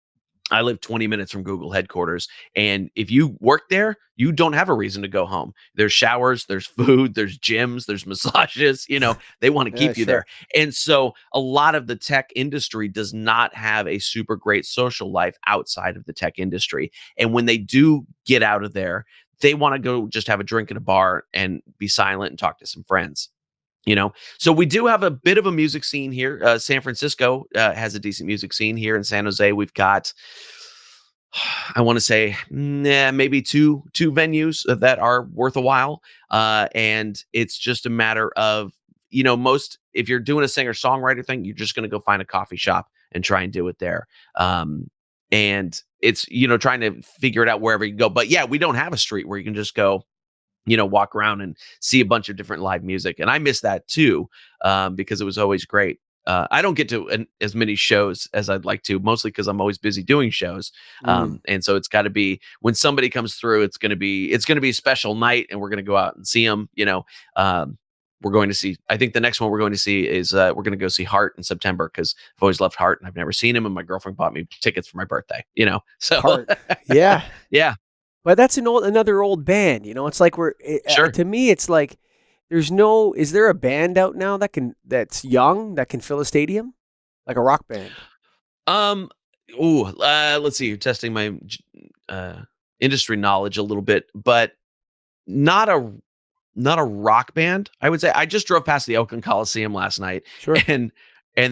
I live 20 minutes from Google headquarters. And if you work there, you don't have a reason to go home. There's showers, there's food, there's gyms, there's massages. They want to yeah, keep you there. sure. And so a lot of the tech industry does not have a super great social life outside of the tech industry. And when they do get out of there, they want to go just have a drink at a bar and be silent and talk to some friends. So we do have a bit of a music scene here. San Francisco has a decent music scene. Here in San Jose, we've got, I want to say, maybe two venues that are worth a while. And it's just a matter of, most, if you're doing a singer songwriter thing, you're just going to go find a coffee shop and try and do it there. And it's, trying to figure it out wherever you go. But yeah, we don't have a street where you can just go, walk around and see a bunch of different live music. And I miss that too, because it was always great. I don't get to as many shows as I'd like to, mostly because I'm always busy doing shows. Mm, And so it's got to be when somebody comes through, it's going to be a special night, and we're going to go out and see them. We're going to see. I think the next one we're going to see is we're going to go see Heart in September, because I've always loved Heart and I've never seen him, and my girlfriend bought me tickets for my birthday. So Heart. Yeah. yeah, But that's another old band, It's like sure. to me, it's like is there a band out now that's young that can fill a stadium? Like a rock band. Um. Ooh. Let's see. You're testing my uh, industry knowledge a little bit, but not a not a rock band. I would say I just drove past the Oakland Coliseum last night, Sure. and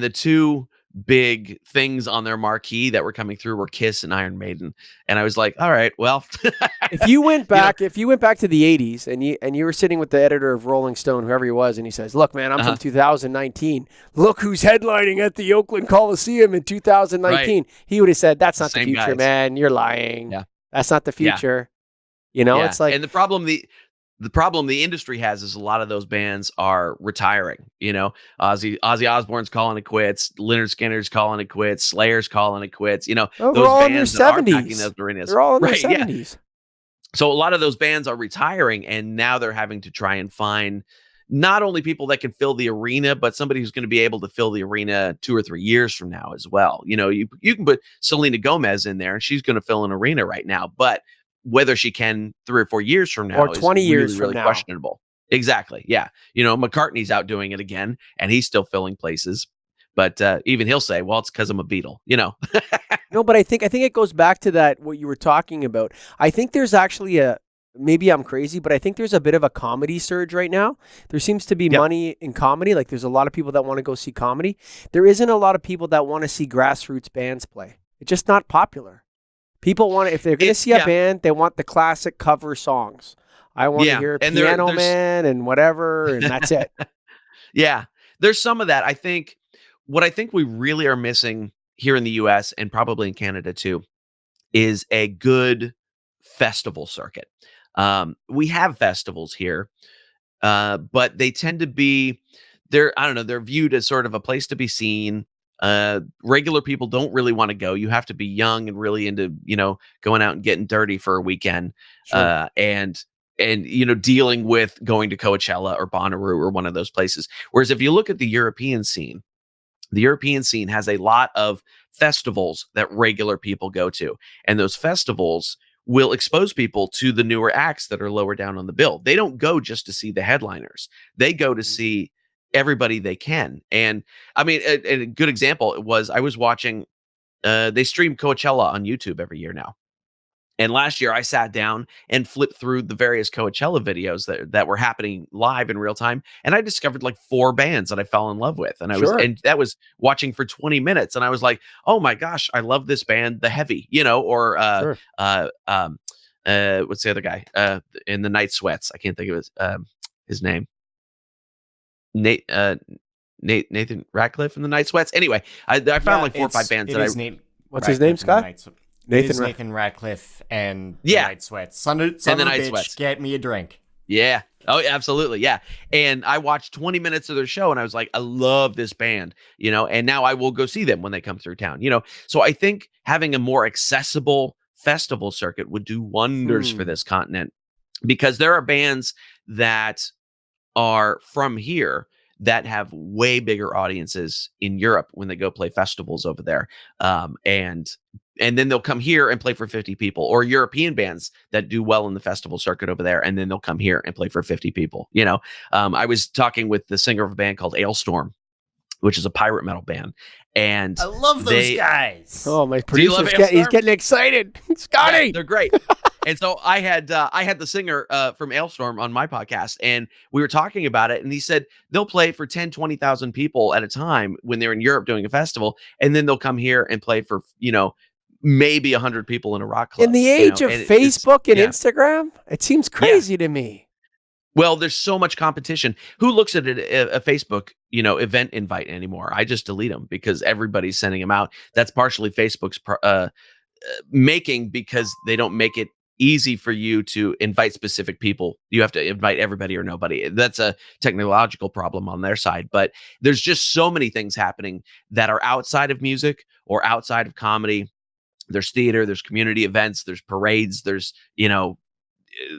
the two big things on their marquee that were coming through were Kiss and Iron Maiden, and I was like, all right, well, If you went you know, back, if you went back to the '80s and you were sitting with the editor of Rolling Stone, whoever he was, and he says, "Look, man, I'm from uh 2019. Look who's headlining at the Oakland Coliseum in right, 2019." He would have said, "That's the not the same future, guys. man. You're lying. Yeah, That's not the yeah, future." yeah. It's like, And the problem the industry has is a lot of those bands are retiring. Ozzy Osbourne's calling it quits, Leonard Skinner's calling it quits, Slayer's calling it quits. oh, they're Those all in their bands that are packing 70s. those arenas, They're all in their right? Yeah. 70s. So a lot of those bands are retiring, and now they're having to try and find not only people that can fill the arena, but somebody who's going to be able to fill the arena 2 or 3 years from now as well. You can put Selena Gomez in there, and she's going to fill an arena right now, but whether she can 3 or 4 years from Or now is 20 years really, from really now. questionable. Exactly. Yeah. McCartney's out doing it again, and he's still filling places. But even he'll say, well, it's because I'm a Beatle. No, but I think it goes back to that what you were talking about. I think there's actually maybe I'm crazy, but I think there's a bit of a comedy surge right now. There seems to be Yep. money in comedy. Like there's a lot of people that want to go see comedy. There isn't a lot of people that want to see grassroots bands play. It's just not popular. People want to, if they're going to see a Yeah. band, they want the classic cover songs. I want to Yeah. hear And Piano there's Man and whatever, and that's it. Yeah, there's some of that. What I think we really are missing here in the US and probably in Canada too is a good festival circuit. We have festivals here, but they tend to be I don't know, they're viewed as sort of a place to be seen. Regular people don't really want to go. You have to be young and really into, going out and getting dirty for a weekend. Sure. And dealing with going to Coachella or Bonnaroo or one of those places. Whereas if you look at the European scene has a lot of festivals that regular people go to. And those festivals will expose people to the newer acts that are lower down on the bill. They don't go just to see the headliners. They go to see everybody they can. And I mean, a good example was I was watching, they stream Coachella on YouTube every year now. And last year I sat down and flipped through the various Coachella videos that were happening live in real time. And I discovered like 4 bands that I fell in love with. And Sure. and that was watching for 20 minutes. And I was like, oh my gosh, I love this band, The Heavy, or Sure. what's the other guy? In the Night Sweats. I can't think of his name. Nathan Ratcliffe in the Night Sweats. Anyway, I found like 4 or 5 bands that I. What's his name, Scott? Nathan Ratcliffe and the Night Sweats. Son of a Night bitch, Sweats. get me a drink. Yeah. Oh, absolutely. Yeah. And I watched 20 minutes of their show and I was like, I love this band, and now I will go see them when they come through town, So I think having a more accessible festival circuit would do wonders for this continent, because there are bands that are from here that have way bigger audiences in Europe when they go play festivals over there. And then they'll come here and play for 50 people, or European bands that do well in the festival circuit over there. And then they'll come here and play for 50 people. I was talking with the singer of a band called Ailstorm, which is a pirate metal band. And I love those guys. Oh, my producer's he's getting excited. Scotty, yeah, they're great. And so I had the singer from Ailstorm on my podcast, and we were talking about it. And he said they'll play for 10, 20,000 people at a time when they're in Europe doing a festival. And then they'll come here and play for, maybe 100 people in a rock club. In the age of Facebook and Instagram, it seems crazy to me. Well, there's so much competition. Who looks at a Facebook, event invite anymore? I just delete them because everybody's sending them out. That's partially Facebook's making, because they don't make it easy for you to invite specific people. You have to invite everybody or nobody. That's a technological problem on their side. But there's just so many things happening that are outside of music or outside of comedy. There's theater, there's community events, there's parades, there's,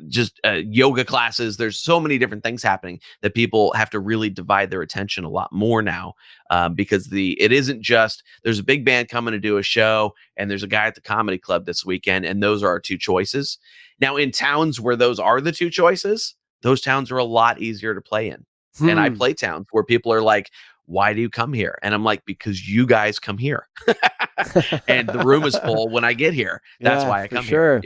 just yoga classes. There's so many different things happening that people have to really divide their attention a lot more now, because it isn't just there's a big band coming to do a show and there's a guy at the comedy club this weekend, and those are our 2 choices. Now, in towns where those are the 2 choices, those towns are a lot easier to play in. And I play towns where people are like, why do you come here? And I'm like, because you guys come here. And the room is full when I get here. That's why I come here,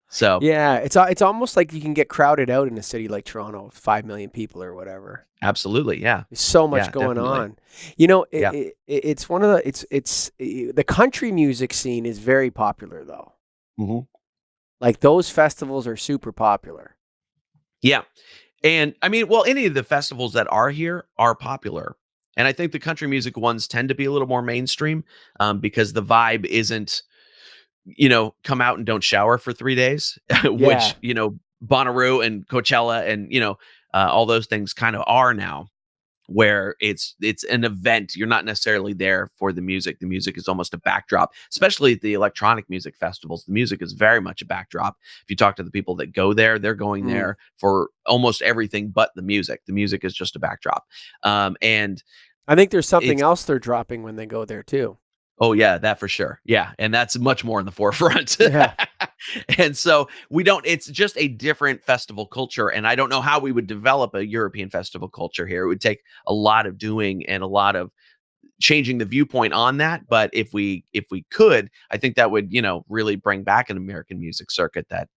So yeah, it's almost like you can get crowded out in a city like Toronto, 5 million people or whatever. Absolutely, yeah. There's so much going on. It's one of the country music scene is very popular though. Mm-hmm. Like those festivals are super popular. Yeah, and I mean, well, any of the festivals that are here are popular, and I think the country music ones tend to be a little more mainstream, because the vibe isn't, come out and don't shower for 3 days, which, Bonnaroo and Coachella and, all those things kind of are now, where it's an event. You're not necessarily there for the music. The music is almost a backdrop, especially at the electronic music festivals. The music is very much a backdrop. If you talk to the people that go there, they're going there for almost everything but the music. The music is just a backdrop. And I think there's something else they're dropping when they go there too. Oh yeah, that for sure. Yeah. And that's much more in the forefront. Yeah. And so it's just a different festival culture. And I don't know how we would develop a European festival culture here. It would take a lot of doing and a lot of changing the viewpoint on that. But if we could, I think that would, really bring back an American music circuit that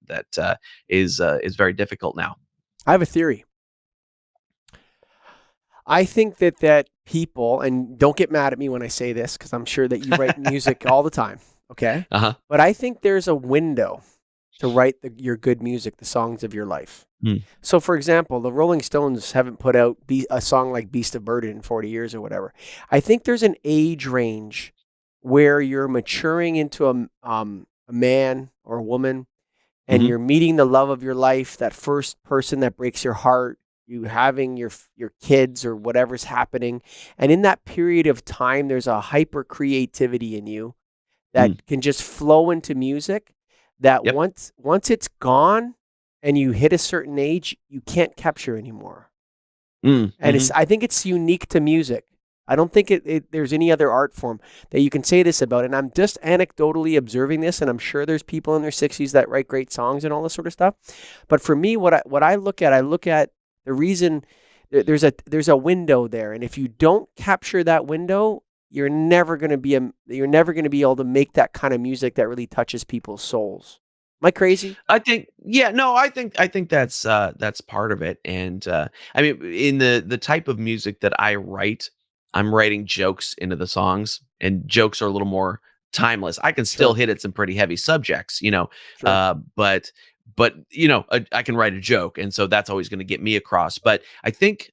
is very difficult now. I have a theory. I think that people, and don't get mad at me when I say this, because I'm sure that you write music all the time, okay? Uh-huh. But I think there's a window to write your good music, the songs of your life. So, for example, the Rolling Stones haven't put out a song like Beast of Burden in 40 years or whatever. I think there's an age range where you're maturing into a man or a woman, and you're meeting the love of your life, that first person that breaks your heart, you having your kids or whatever's happening. And in that period of time, there's a hyper creativity in you that can just flow into music that once it's gone and you hit a certain age, you can't capture anymore. And I think it's unique to music. I don't think there's any other art form that you can say this about. And I'm just anecdotally observing this, and I'm sure there's people in their 60s that write great songs and all this sort of stuff. But for me, what I look at the reason there's a window there, and if you don't capture that window, you're never going to be able to make that kind of music that really touches people's souls. Am I crazy? I think, yeah, no, I think that's part of it. And I mean, in the type of music that I write, I'm writing jokes into the songs, and jokes are a little more timeless. I can still hit at some pretty heavy subjects, but I can write a joke, and so that's always going to get me across. But I think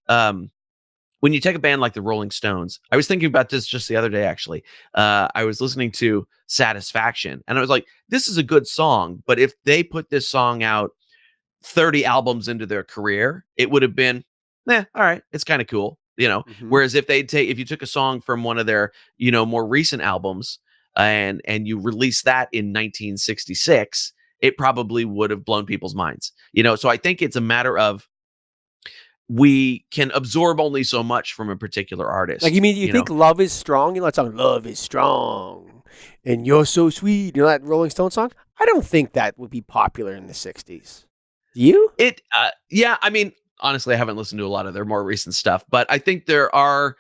when you take a band like the Rolling Stones, I was thinking about this just the other day, actually. I was listening to Satisfaction, and I was like, this is a good song, but if they put this song out 30 albums into their career, it would have been, all right, it's kind of cool, Mm-hmm. Whereas if you took a song from one of their, more recent albums and you release that in 1966, it probably would have blown people's minds, So I think it's a matter of, we can absorb only so much from a particular artist. Like, you think Love Is Strong? You know that song, Love Is Strong, and You're So Sweet. You know that Rolling Stone song? I don't think that would be popular in the 60s. Do you? Yeah, I mean, honestly, I haven't listened to a lot of their more recent stuff, but I think there are,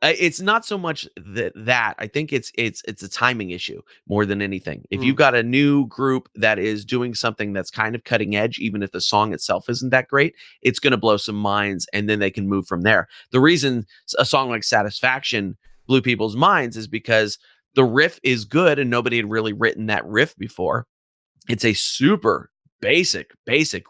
it's not so much that I think it's a timing issue more than anything. If you've got a new group that is doing something that's kind of cutting edge, even if the song itself isn't that great, it's going to blow some minds, and then they can move from there. The reason a song like Satisfaction blew people's minds is because the riff is good, and nobody had really written that riff before. It's a super basic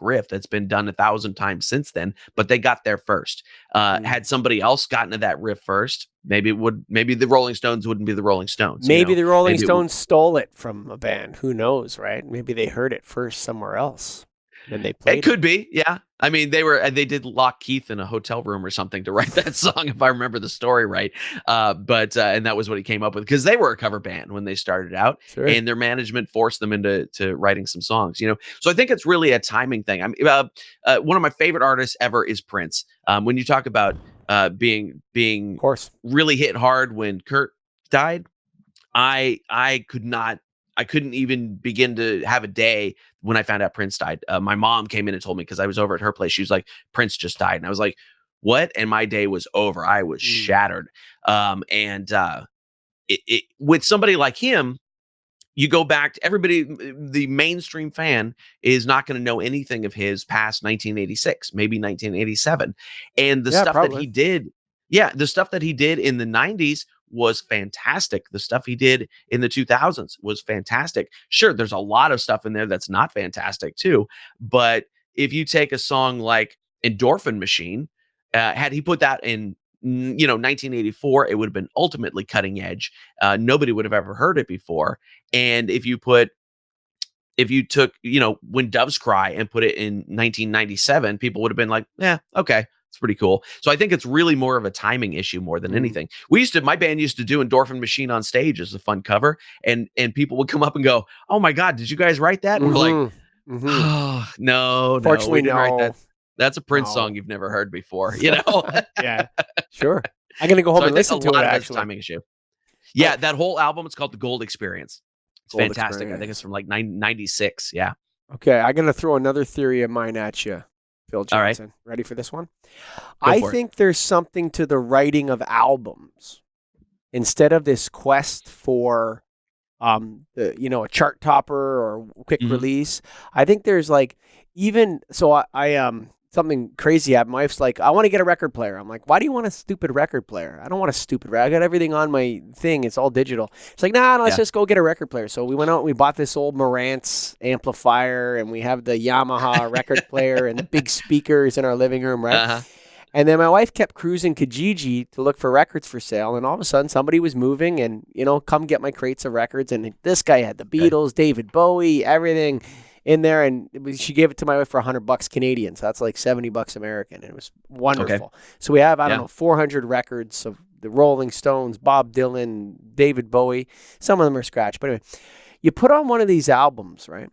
riff that's been done 1,000 times since then, but they got there first. Had somebody else gotten to that riff first, maybe the Rolling Stones wouldn't be the Rolling Stones. Maybe the Rolling Stones stole it from a band. Who knows, right? Maybe they heard it first somewhere else, and they played it. Could be, yeah. I mean, they did lock Keith in a hotel room or something to write that song, if I remember the story right. But that was what he came up with, because they were a cover band when they started out, and their management forced them into writing some songs. So I think it's really a timing thing. I mean, one of my favorite artists ever is Prince. When you talk about being of course, really hit hard when Kurt died, I couldn't even begin to have a day when I found out Prince died. My mom came in and told me, because I was over at her place. She was like, Prince just died. And I was like, what? And my day was over. I was shattered. With somebody like him, you go back to everybody, the mainstream fan is not going to know anything of his past 1986, maybe 1987. And the stuff that he did, the stuff that he did in the 90s was fantastic. The stuff he did in the 2000s was fantastic. Sure, there's a lot of stuff in there that's not fantastic too. But if you take a song like Endorphin Machine, had he put that in 1984, it would have been ultimately cutting edge. Nobody would have ever heard it before. And if you took When Doves Cry and put it in 1997, people would have been like, yeah, okay, it's pretty cool. So I think it's really more of a timing issue more than anything. My band used to do Endorphin Machine on stage as a fun cover, and people would come up and go, oh my God, did you guys write that? And we're like, oh, no, fortunately, we didn't no. write that. That's a Prince song you've never heard before, Yeah, sure. I'm going to go home and listen to it, actually. Timing issue. Yeah, that whole album, it's called The Gold Experience. It's fantastic. I think it's from like 96. Yeah. Okay, I'm going to throw another theory of mine at you, Phil Johnson. All right. Ready for this one? I think there's something to the writing of albums. Instead of this quest for a chart topper or quick release, I think there's like, even so I something crazy happened. My wife's like, I want to get a record player. I'm like, why do you want a stupid record player? I don't want a stupid record. I got everything on my thing. It's all digital. It's like, no, let's just go get a record player. So we went out and we bought this old Marantz amplifier, and we have the Yamaha record player and the big speakers in our living room, right? Uh-huh. And then my wife kept cruising Kijiji to look for records for sale. And all of a sudden somebody was moving and, come get my crates of records. And this guy had the Beatles, David Bowie, everything in there, and she gave it to my wife for $100 Canadian, so that's like $70 American. And it was wonderful. Okay. So we have 400 records of the Rolling Stones, Bob Dylan, David Bowie. Some of them are scratched, but anyway, you put on one of these albums, right?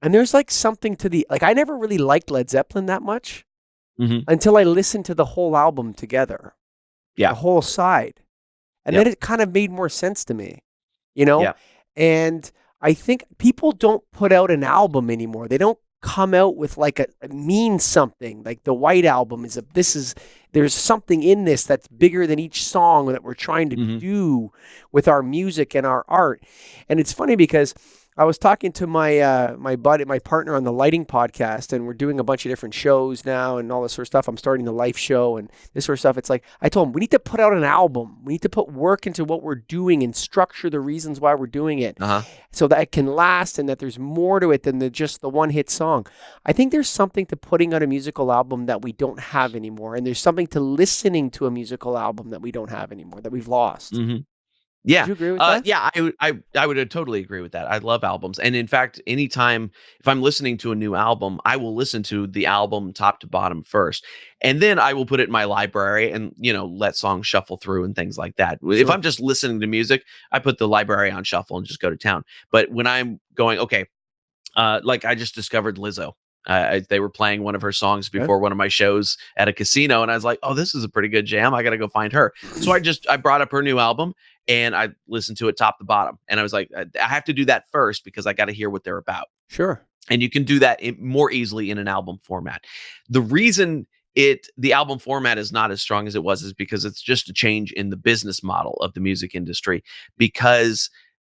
And there's like something to I never really liked Led Zeppelin that much until I listened to the whole album together, the whole side. And Yep. then it kind of made more sense to me, you know? Yeah. And I think people don't put out an album anymore. They don't come out with like a mean something. Like the White Album there's something in this that's bigger than each song that we're trying to Hmm. do with our music and our art. And it's funny because I was talking to my partner on the lighting podcast, and we're doing a bunch of different shows now and all this sort of stuff. I'm starting the life show and this sort of stuff. It's like I told him we need to put out an album. We need to put work into what we're doing and structure the reasons why we're doing it, so that it can last and that there's more to it than just the one hit song. I think there's something to putting out a musical album that we don't have anymore, and there's something to listening to a musical album that we don't have anymore, that we've lost. Hmm. Yeah. Would you agree with that? Yeah, I would totally agree with that. I love albums. And in fact, anytime if I'm listening to a new album, I will listen to the album top to bottom first. And then I will put it in my library and, let songs shuffle through and things like that. If Sure. I'm just listening to music, I put the library on shuffle and just go to town. But when I'm going, okay, like I just discovered Lizzo. They were playing one of her songs before one of my shows at a casino, and I was like, "Oh, this is a pretty good jam. I got to go find her." So I brought up her new album and I listened to it top to bottom. And I was like, I have to do that first because I got to hear what they're about. Sure. And you can do that more easily in an album format. The reason the album format is not as strong as it was is because it's just a change in the business model of the music industry, because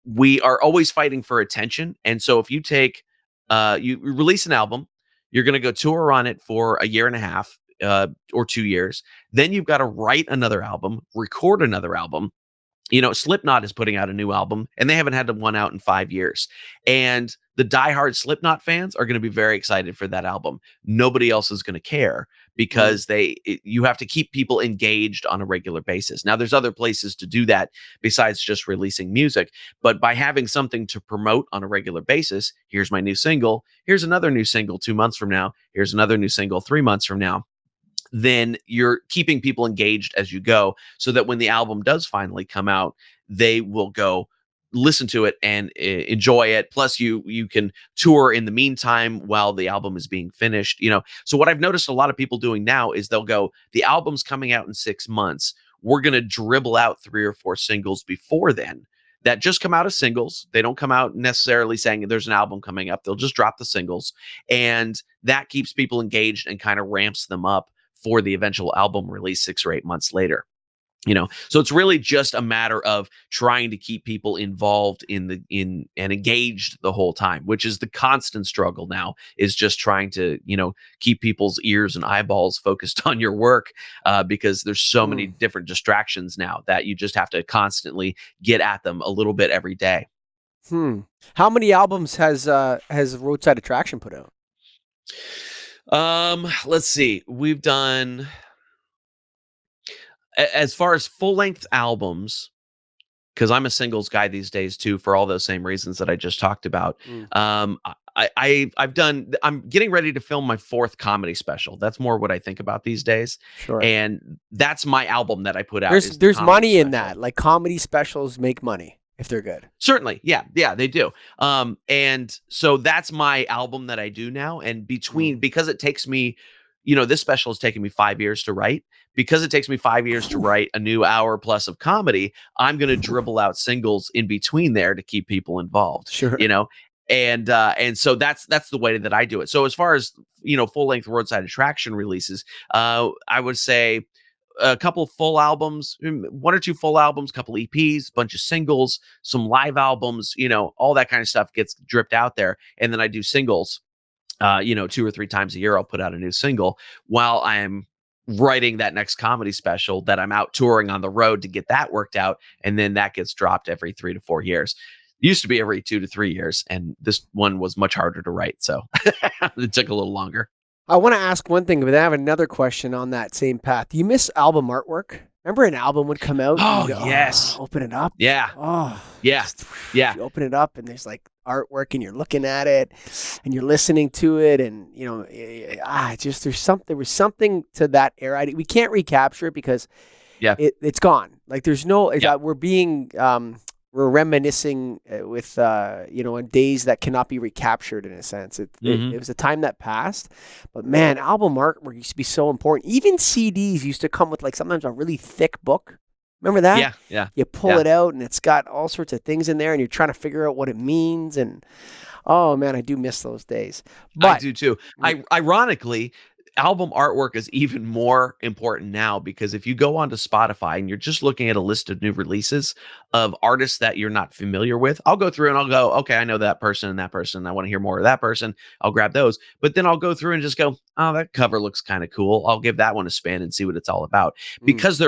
we are always fighting for attention. And so if you take you release an album, you're going to go tour on it for a year and a half or 2 years. Then you've got to write another album, record another album. Slipknot is putting out a new album and they haven't had one out in 5 years. And the diehard Slipknot fans are going to be very excited for that album. Nobody else is going to care because you have to keep people engaged on a regular basis. Now, there's other places to do that besides just releasing music, but by having something to promote on a regular basis, here's my new single, here's another new single 2 months from now, here's another new single 3 months from now, then you're keeping people engaged as you go, so that when the album does finally come out, they will go listen to it and enjoy it. Plus you can tour in the meantime while the album is being finished. So what I've noticed a lot of people doing now is they'll go, the album's coming out in 6 months, we're going to dribble out 3 or 4 singles before then that just come out as singles. They don't come out necessarily saying there's an album coming up. They'll just drop the singles, and that keeps people engaged and kind of ramps them up for the eventual album release 6 or 8 months later. So it's really just a matter of trying to keep people involved in and engaged the whole time, which is the constant struggle now, is just trying to, keep people's ears and eyeballs focused on your work, because there's so many different distractions now that you just have to constantly get at them a little bit every day. How many albums has Roadside Attraction put out? Let's see. We've done, as far as full-length albums, because I'm a singles guy these days too, for all those same reasons that I just talked about. I'm getting ready to film my 4th comedy special. That's more what I think about these days. Sure. And that's my album that I put out. There's money in that. Like, comedy specials make money if they're good. Certainly. Yeah, they do. And so that's my album that I do now. And because it takes me, this special has taken me 5 years to write. Because it takes me 5 years to write a new hour plus of comedy, I'm going to dribble out singles in between there to keep people involved. Sure. And so that's the way that I do it. So as far as, full-length Roadside Attraction releases, I would say a couple full albums, 1 or 2 full albums, couple EPs, bunch of singles, some live albums, all that kind of stuff gets dripped out there. And then I do singles, 2 or 3 times a year. I'll put out a new single while I'm writing that next comedy special that I'm out touring on the road to get that worked out. And then that gets dropped every 3 to 4 years. It used to be every 2 to 3 years. And this one was much harder to write. So it took a little longer. I want to ask one thing, but I have another question on that same path. Do you miss album artwork? Remember an album would come out? Oh, and yes. Open it up. Yeah. Oh, yeah. Yeah. You open it up and there's like artwork and you're looking at it and you're listening to it. And, just there was something to that era. We can't recapture it because it's gone. Like, there's no, we're reminiscing with, in days that cannot be recaptured in a sense. It was a time that passed, but man, album artwork used to be so important. Even CDs used to come with like sometimes a really thick book Remember that? Yeah, yeah, You pull yeah. it out and it's got all sorts of things in there and you're trying to figure out what it means. And oh man, I do miss those days. I But do too. Ironically, album artwork is even more important now because if you go onto Spotify and you're just looking at a list of new releases of artists that you're not familiar with, I'll go through and I'll go, okay, I know that person and that person. I want to hear more of that person. I'll grab those. But then I'll go through and just go, oh, that cover looks kind of cool. I'll give that one a spin and see what it's all about. Because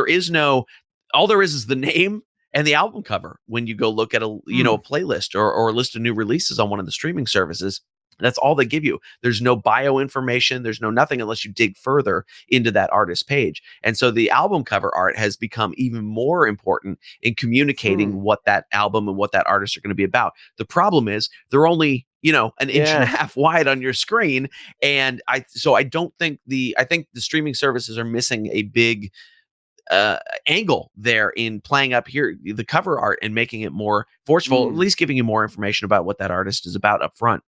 all there is the name and the album cover when you go look at a a playlist or a list of new releases on one of the streaming services. That's all they give you. There's no bio information. There's no nothing unless you dig further into that artist page. And so the album cover art has become even more important in communicating what that album and what that artist are going to be about. The problem is they're only, an inch and a half wide on your screen. And I don't think I think the streaming services are missing a big angle there in playing up here the cover art and making it more forceful, at least giving you more information about what that artist is about up front.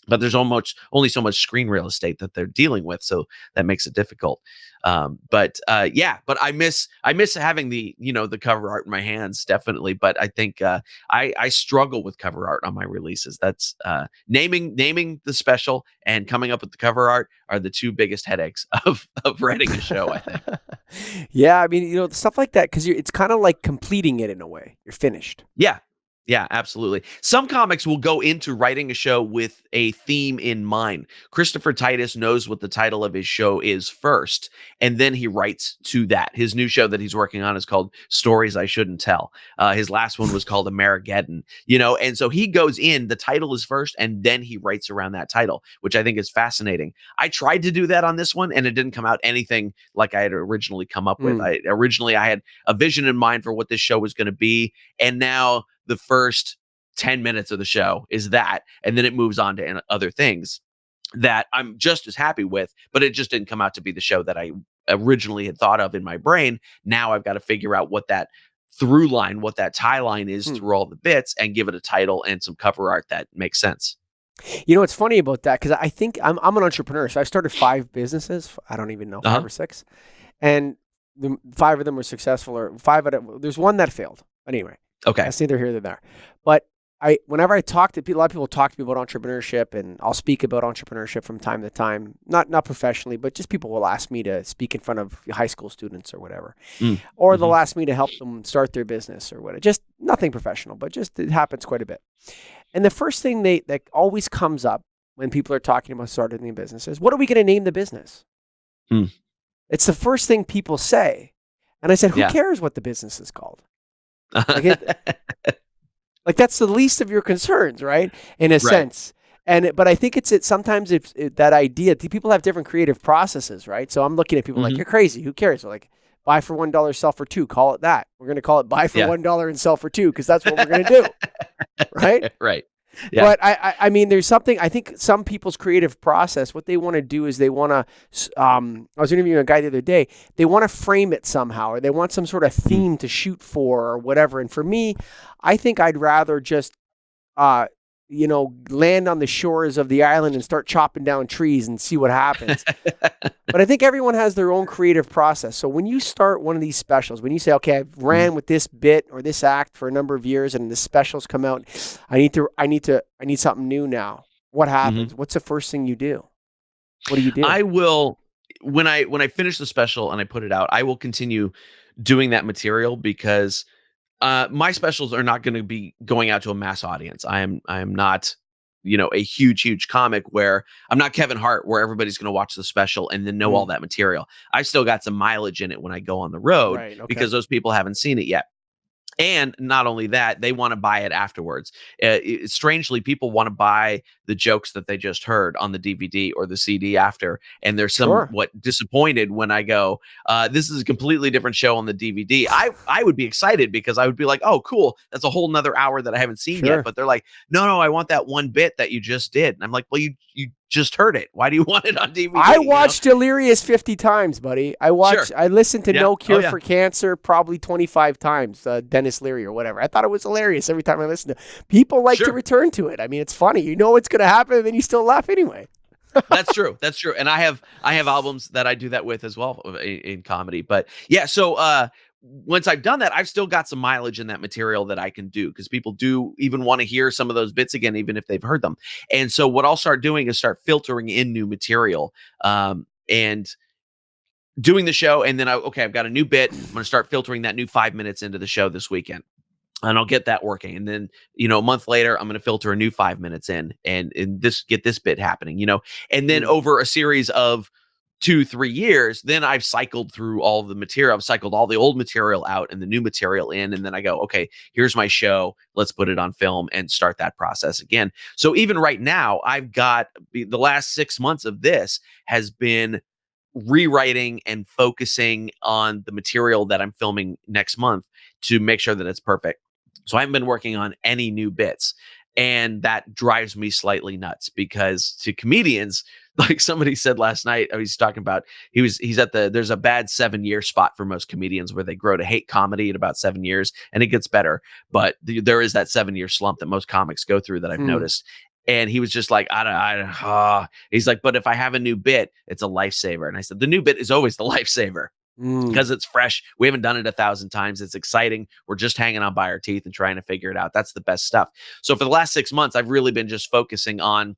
But there's only so much screen real estate that they're dealing with, so that makes it difficult. But I miss having the cover art in my hands, definitely. But I think I struggle with cover art on my releases. That's naming the special and coming up with the cover art are the two biggest headaches of writing a show, I think. Yeah, I mean, stuff like that because it's kind of like completing it in a way. You're finished. Yeah. Yeah, absolutely. Some comics will go into writing a show with a theme in mind. Christopher Titus knows what the title of his show is first, and then he writes to that. His new show that he's working on is called Stories I Shouldn't Tell. His last one was called Amerigeddon, and so he goes in, the title is first, and then he writes around that title, which I think is fascinating. I tried to do that on this one, and it didn't come out anything like I had originally come up with. I had a vision in mind for what this show was going to be, and now the first 10 minutes of the show is that, and then it moves on to other things that I'm just as happy with, but it just didn't come out to be the show that I originally had thought of in my brain. Now I've got to figure out what that through line, what that tie line is through all the bits and give it a title and some cover art that makes sense. It's funny about that because I think I'm an entrepreneur. So I've started 5 busineses. I don't even know, 5 or 6. And 5 of them were successful, or 5 out of, there's one that failed. Anyway. Okay. That's neither here nor there. But whenever I talk to people, a lot of people talk to me about entrepreneurship, and I'll speak about entrepreneurship from time to time. Not professionally, but just people will ask me to speak in front of high school students or whatever. Or they'll ask me to help them start their business or whatever. Just nothing professional, but just it happens quite a bit. And the first thing that always comes up when people are talking about starting a business is, what are we going to name the business? It's the first thing people say. And I said, who cares what the business is called? Like that's the least of your concerns, right? In a sense. But I think sometimes it's that idea. People have different creative processes, right? So I'm looking at people like, you're crazy. Who cares? Like, buy for $1, sell for $2. Call it that. We're going to call it buy for $1 and sell for $2 because that's what we're going to do, right? Right. Yeah. But I mean, there's something, I think some people's creative process, what they want to do is they want to, I was interviewing a guy the other day, they want to frame it somehow, or they want some sort of theme to shoot for or whatever. And for me, I think I'd rather just, land on the shores of the island and start chopping down trees and see what happens. But I think everyone has their own creative process. So when you start one of these specials, when you say, okay, I've ran with this bit or this act for a number of years and the specials come out, I need something new now. What happens? What's the first thing you do? What do you do? I will, when I finish the special and I put it out, I will continue doing that material because my specials are not going to be going out to a mass audience. I am not, a huge comic where I'm not Kevin Hart, where everybody's going to watch the special and then know all that material. I still got some mileage in it when I go on the road because those people haven't seen it yet. And not only that, they want to buy it afterwards. Strangely, people want to buy the jokes that they just heard on the DVD or the CD after. And they're somewhat disappointed when I go, this is a completely different show on the DVD. I would be excited because I would be like, oh, cool. That's a whole nother hour that I haven't seen yet. But they're like, no, I want that one bit that you just did. And I'm like, well, you just heard it. Why do you want it on DVD? I watched Delirious 50 times, buddy. I listened to No Cure for Cancer probably 25 times, Dennis Leary or whatever. I thought it was hilarious every time I listened to it. People like to return to it. I mean, it's funny. You know what's going to happen, and then you still laugh anyway. That's true. That's true. And I have albums that I do that with as well in comedy. But yeah, so once I've done that, I've still got some mileage in that material that I can do, because people do even want to hear some of those bits again, even if they've heard them. And so what I'll start doing is start filtering in new material, and doing the show. And then I've got a new bit. I'm going to start filtering that new 5 minutes into the show this weekend. And I'll get that working. And then, a month later, I'm going to filter a new 5 minutes in and get this bit happening, and then over a series of 2-3 years, then I've cycled through all of the material. I've cycled all the old material out and the new material in. And then I go, okay, here's my show. Let's put it on film and start that process again. So even right now, I've got the last 6 months of this has been rewriting and focusing on the material that I'm filming next month to make sure that it's perfect. So I haven't been working on any new bits. And that drives me slightly nuts, because to comedians, like somebody said last night, I was talking about, he's at there's a bad 7-year spot for most comedians where they grow to hate comedy at about 7 years, and it gets better. But there is that 7-year slump that most comics go through that I've noticed. And he was just like, he's like, but if I have a new bit, it's a lifesaver. And I said, the new bit is always the lifesaver, because it's fresh. We haven't done it 1,000 times. It's exciting. We're just hanging on by our teeth and trying to figure it out. That's the best stuff. So for the last 6 months, I've really been just focusing on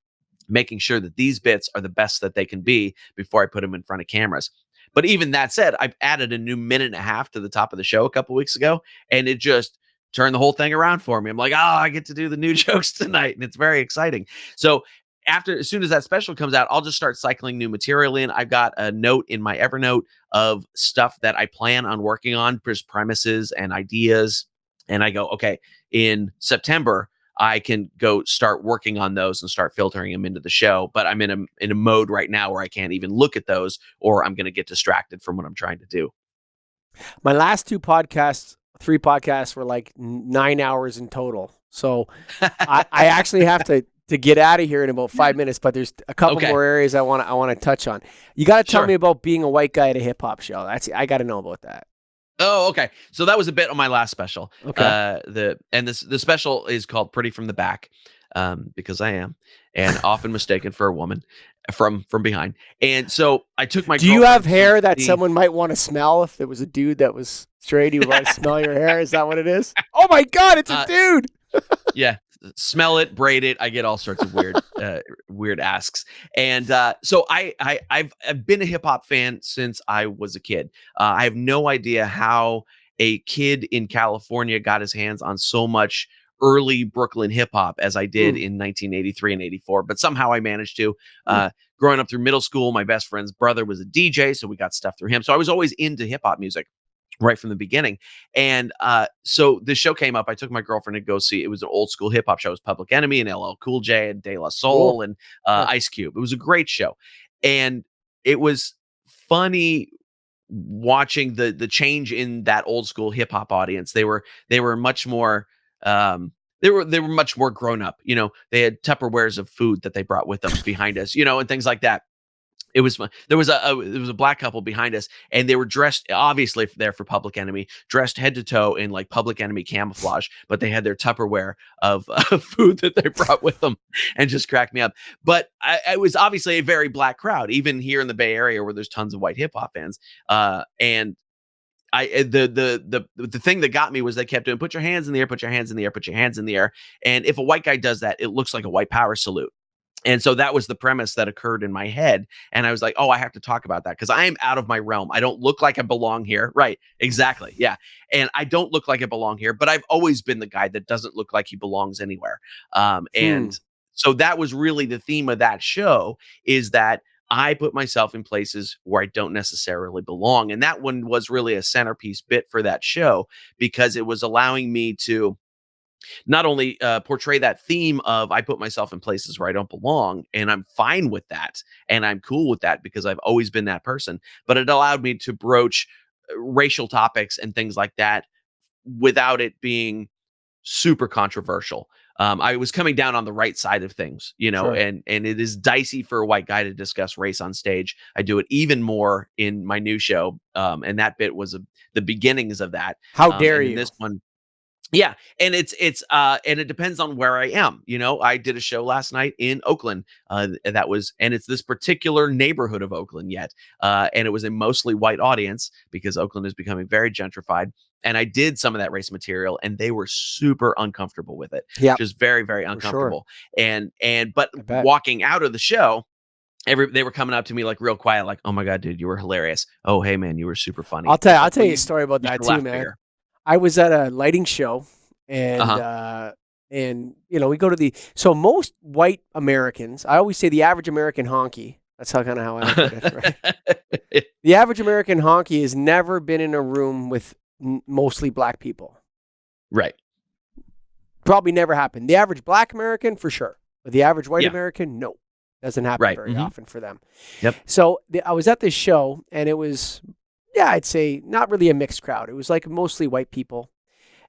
making sure that these bits are the best that they can be before I put them in front of cameras. But even that said, I've added a new 1.5 minutes to the top of the show a couple weeks ago, and it just turned the whole thing around for me. I'm like, I get to do the new jokes tonight, and it's very exciting. So as soon as that special comes out, I'll just start cycling new material in. I've got a note in my Evernote of stuff that I plan on working on, just premises and ideas. And I go, okay, in September, I can go start working on those and start filtering them into the show. But I'm in a mode right now where I can't even look at those, or I'm going to get distracted from what I'm trying to do. My last 3 podcasts were like 9 hours in total. So I actually have to get out of here in about 5 minutes, but there's a couple more areas I want to touch on. You got to tell me about being a white guy at a hip hop show. I got to know about that. Oh, okay. So that was a bit on my last special. Okay. The special is called Pretty from the Back, because I am, and often mistaken for a woman from behind. And so I took my. Do you have hair that someone might want to smell? If there was a dude that was straight, he would want to smell your hair. Is that what it is? Oh my God, it's a dude. Yeah. Smell it, braid it. I get all sorts of weird asks. And so I've been a hip hop fan since I was a kid. I have no idea how a kid in California got his hands on so much early Brooklyn hip hop as I did in 1983 and 84, but somehow I managed to. Growing up through middle school, my best friend's brother was a DJ, so we got stuff through him. So I was always into hip hop music right from the beginning. And so this show came up. I took my girlfriend to go see. It was an old school hip hop show. It was Public Enemy and LL Cool J and De La Soul and Ice Cube. It was a great show. And it was funny watching the change in that old school hip hop audience. They were much more they were much more grown up. They had Tupperwares of food that they brought with them behind us, and things like that. It was fun. There was a black couple behind us, and they were dressed obviously there for Public Enemy, dressed head to toe in like Public Enemy camouflage, but they had their Tupperware of food that they brought with them, and just cracked me up. But I was obviously a very black crowd, even here in the Bay Area where there's tons of white hip hop fans. And the thing that got me was they kept doing, put your hands in the air, put your hands in the air, put your hands in the air. And if a white guy does that, it looks like a white power salute. And so that was the premise that occurred in my head. And I was like, oh, I have to talk about that because I am out of my realm. I don't look like I belong here. Right. Exactly. Yeah. And I don't look like I belong here, but I've always been the guy that doesn't look like he belongs anywhere. And so that was really the theme of that show, is that I put myself in places where I don't necessarily belong. And that one was really a centerpiece bit for that show, because it was allowing me to not only portray that theme of I put myself in places where I don't belong, and I'm fine with that, and I'm cool with that because I've always been that person, but it allowed me to broach racial topics and things like that without it being super controversial. I was coming down on the right side of things, Sure. and it is dicey for a white guy to discuss race on stage. I do it even more in my new show, and that bit was the beginnings of that. How dare you? This one, Yeah, and and it depends on where I am. I did a show last night in Oakland. And it's this particular neighborhood of Oakland yet, and it was a mostly white audience because Oakland is becoming very gentrified. And I did some of that race material, and they were super uncomfortable with it, Yeah, just very, very for sure. uncomfortable. But I bet. walking out of the show, they were coming up to me like real quiet, like, "Oh my god, dude, you were hilarious. Oh, hey man, you were super funny." It's I'll like, tell well, you a story about you that should too, laugh man. bigger. I was at a lighting show, Uh and huh. we go to so most white Americans. I always say the average American honky. That's how I look at it, right? The average American honky has never been in a room with mostly black people. Right. Probably never happened. The average black American, for sure. But the average white Yeah. American, no. Doesn't happen Right. very often for them. Yep. So I was at this show, and it was, yeah, I'd say not really a mixed crowd. It was like mostly white people.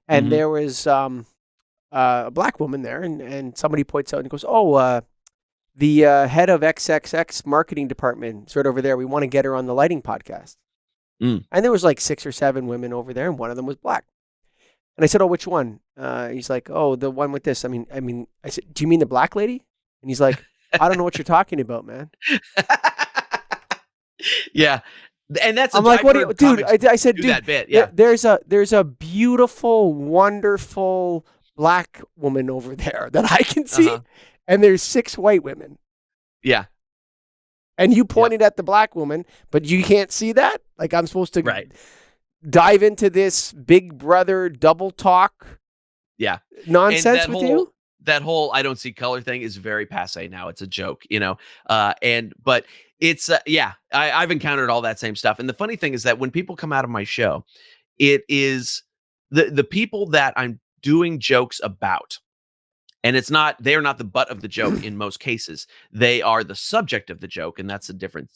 And Mhm. there was a black woman there, and somebody points out and goes, "Oh, the head of XXX marketing department is right over there. We want to get her on the lighting podcast." Mm. And there was like 6 or 7 women over there, and one of them was black. And I said, "Oh, which one?" He's like, "Oh, the one with this." I said, "Do you mean the black lady?" And he's like, "I don't know what you're talking about, man." Yeah. And that's I'm like, I've "What do you, heard dude?" comics I said, do "Dude, that bit. Yeah. there's a beautiful, wonderful black woman over there that I can see, Uh-huh. and there's 6 white women, Yeah. and you Yep. pointed at the black woman, but you can't see that. Like I'm supposed to Right. dive into this Big Brother double talk Yeah. And nonsense with you?" that whole I don't see color thing is very passe now. It's a joke. But it's yeah, I've encountered all that same stuff. And the funny thing is that when people come out of my show, it is the people that I'm doing jokes about. And they are not the butt of the joke in most cases. They are the subject of the joke, and that's a different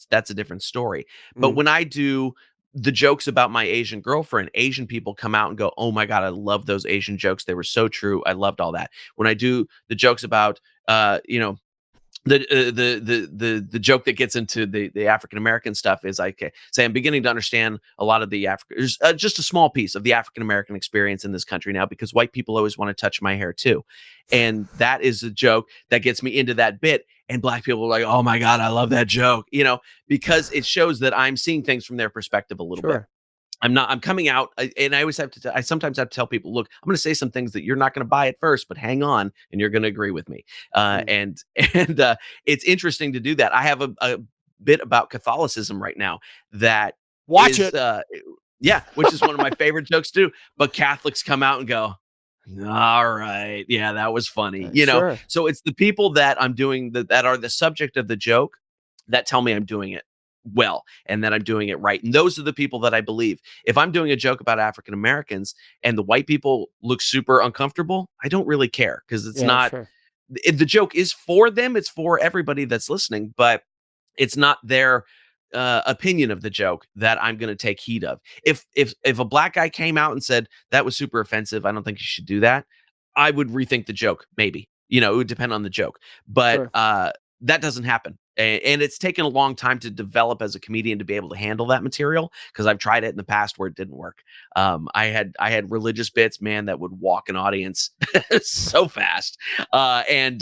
story. But Mm. when I do the jokes about my Asian girlfriend, Asian people come out and go, "Oh my god, I love those Asian jokes. They were so true. I loved all that." When I do the jokes about the joke that gets into the African American stuff is like, say I'm beginning to understand a lot of the just a small piece of the African American experience in this country now because white people always want to touch my hair too, and that is a joke that gets me into that bit, and black people are like, "Oh my god, I love that joke," because it shows that I'm seeing things from their perspective a little bit. Sure. I'm coming out, and I always I sometimes have to tell people, look, I'm going to say some things that you're not going to buy at first, but hang on, and you're going to agree with me. Mm. And it's interesting to do that. I have a bit about Catholicism right now that Watch is, it. yeah, which is one of my favorite jokes too. But Catholics come out and go, "All right, yeah, that was funny," Sure. So it's the people that I'm doing that are the subject of the joke that tell me I'm doing it well and that I'm doing it right. And those are the people that I believe. If I'm doing a joke about African Americans and the white people look super uncomfortable, I don't really care because it's Yeah, not sure. the joke is for them, it's for everybody that's listening, but it's not their opinion of the joke that I'm going to take heed of. If a black guy came out and said that was super offensive, I don't think you should do that, I would rethink the joke. Maybe it would depend on the joke, but Sure. that doesn't happen. And it's taken a long time to develop as a comedian to be able to handle that material because I've tried it in the past where it didn't work. I had religious bits, man, that would walk an audience so fast, and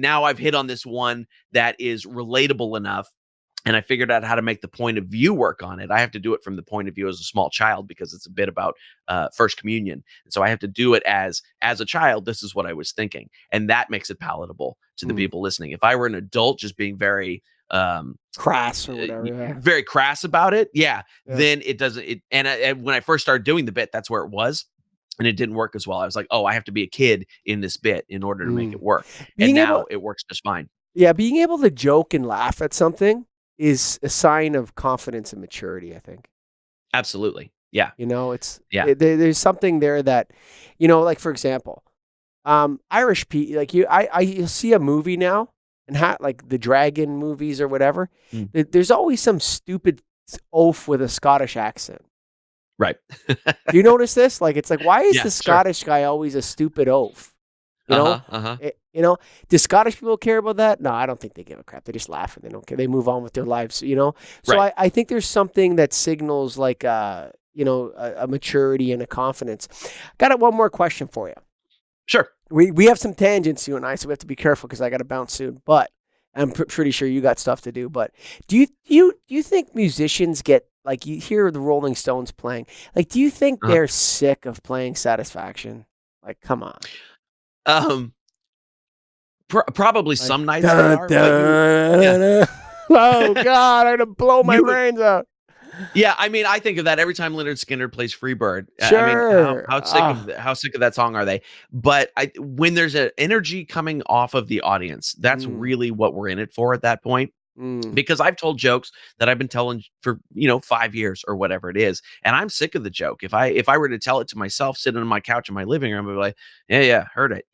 now I've hit on this one that is relatable enough. And I figured out how to make the point of view work on it. I have to do it from the point of view as a small child because it's a bit about first communion. And so I have to do it as a child. This is what I was thinking, and that makes it palatable to the Mm. people listening. If I were an adult, just being very Crass or whatever. Yeah. very crass about it, Yeah. then it doesn't. And when I first started doing the bit, that's where it was. And it didn't work as well. I was like, "Oh, I have to be a kid in this bit in order to make Mm. it work." And Being now able, it works just fine. yeah, being able to joke and laugh at something is a sign of confidence and maturity, I think. Absolutely. Yeah. It's there's something there that, like for example, Irish people, like you'll see a movie now and like the dragon movies or whatever. Mm. There's always some stupid oaf with a Scottish accent. Right. Do you notice this? Like, it's like, why is Yeah, the sure. Scottish guy always a stupid oaf? Do Scottish people care about that? No, I don't think they give a crap. They just laugh and they don't care. They move on with their lives, So Right. I think there's something that signals like a maturity and a confidence. Got one more question for you. Sure. We have some tangents, you and I, so we have to be careful because I got to bounce soon. But I'm pretty sure you got stuff to do. But do you think musicians get, like, you hear the Rolling Stones playing? Like, do you think they're sick of playing Satisfaction? Like, come on. Probably Like, some nights they are. Oh God, I'm gonna blow my brains out. Yeah, I mean, I think of that every time Leonard Skinner plays Freebird. Sure. I mean, how sick of that song are they? But when there's an energy coming off of the audience, that's really what we're in it for at that point. Because I've told jokes that I've been telling for 5 years or whatever it is, and I'm sick of the joke. If I were to tell it to myself sitting on my couch in my living room, I'd be like, yeah, heard it,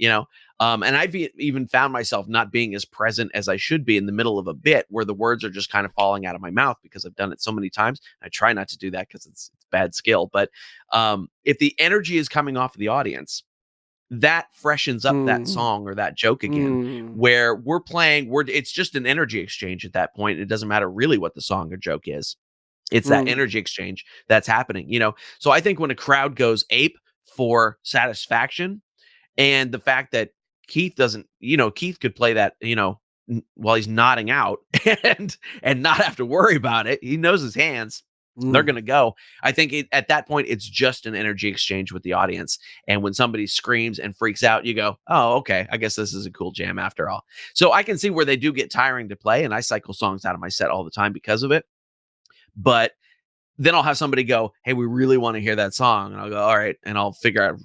and I've even found myself not being as present as I should be in the middle of a bit where the words are just kind of falling out of my mouth because I've done it so many times. I try not to do that because it's bad skill. But if the energy is coming off of the audience, that freshens up that song or that joke again, where it's just an energy exchange at that point. It doesn't matter really what the song or joke is. It's that energy exchange that's happening, So I think when a crowd goes ape for Satisfaction, and the fact that Keith could play that, while he's nodding out and not have to worry about it. He knows his hands. They're going to go. I think at that point, it's just an energy exchange with the audience. And when somebody screams and freaks out, you go, oh, okay, I guess this is a cool jam after all. So I can see where they do get tiring to play. And I cycle songs out of my set all the time because of it. But then I'll have somebody go, hey, we really want to hear that song. And I'll go, all right. And I'll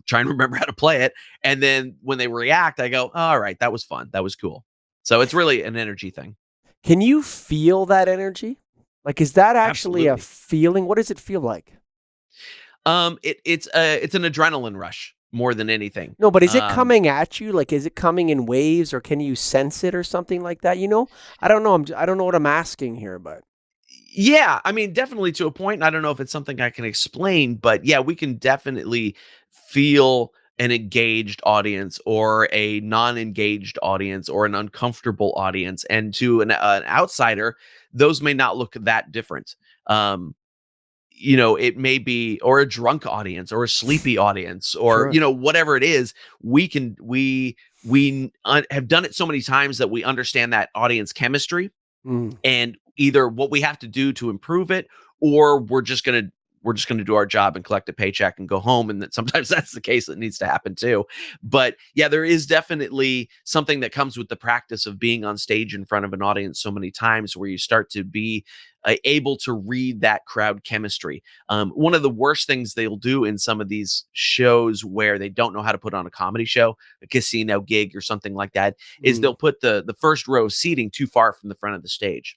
try and remember how to play it. And then when they react, I go, oh, all right, that was fun. That was cool. So it's really an energy thing. Can you feel that energy? Like, is that actually Absolutely. a feeling? What does it feel like? It's an adrenaline rush more than anything. No, but is it coming at you? Like, is it coming in waves, or can you sense it or something like that? I don't know. I don't know what I'm asking here, but. Yeah, I mean, definitely to a point. I don't know if it's something I can explain, but yeah, we can definitely feel an engaged audience or a non-engaged audience or an uncomfortable audience. And to an outsider, those may not look that different. It may be, or a drunk audience or a sleepy audience or, Sure. Whatever it is, we have done it so many times that we understand that audience chemistry. And either what we have to do to improve it, or we're just gonna do our job and collect a paycheck and go home. And that sometimes that's the case that needs to happen too. But yeah, there is definitely something that comes with the practice of being on stage in front of an audience so many times, where you start to be able to read that crowd chemistry. One of the worst things they'll do in some of these shows where they don't know how to put on a comedy show, a casino gig or something like that, is they'll put the first row seating too far from the front of the stage.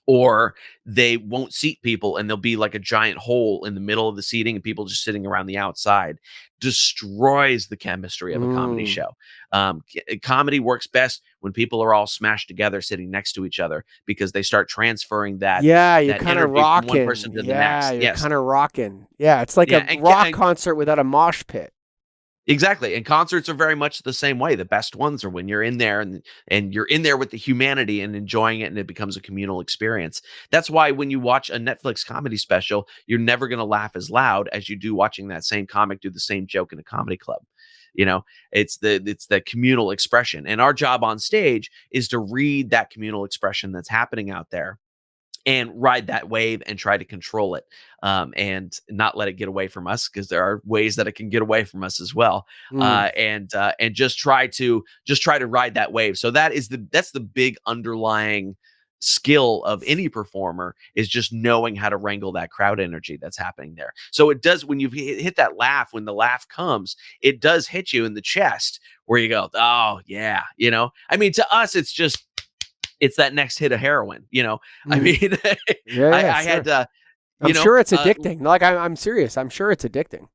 Or they won't seat people, and there'll be like a giant hole in the middle of the seating and people just sitting around the outside. Destroys the chemistry of a comedy show. Comedy works best when people are all smashed together sitting next to each other, because they start transferring that. Yeah, you're that kind of energy from rocking. one person to the next. You're Yes, kind of rocking. Yeah, it's like a rock concert without a mosh pit. exactly. And concerts are very much the same way. The best ones are when you're in there and you're in there with the humanity and enjoying it, and it becomes a communal experience. That's why when you watch a Netflix comedy special, you're never going to laugh as loud as you do watching that same comic do the same joke in a comedy club. It's the communal expression. And our job on stage is to read that communal expression that's happening out there and ride that wave and try to control it, and not let it get away from us, because there are ways that it can get away from us as well. And just try to ride that wave. So that's the big underlying skill of any performer, is just knowing how to wrangle that crowd energy that's happening there. So it does, when you hit that laugh, when the laugh comes, it does hit you in the chest, where you go, oh yeah, I mean, to us, it's that next hit of heroin, I mean, I had to, I'm sure it's addicting. Like, I'm serious. I'm sure it's addicting.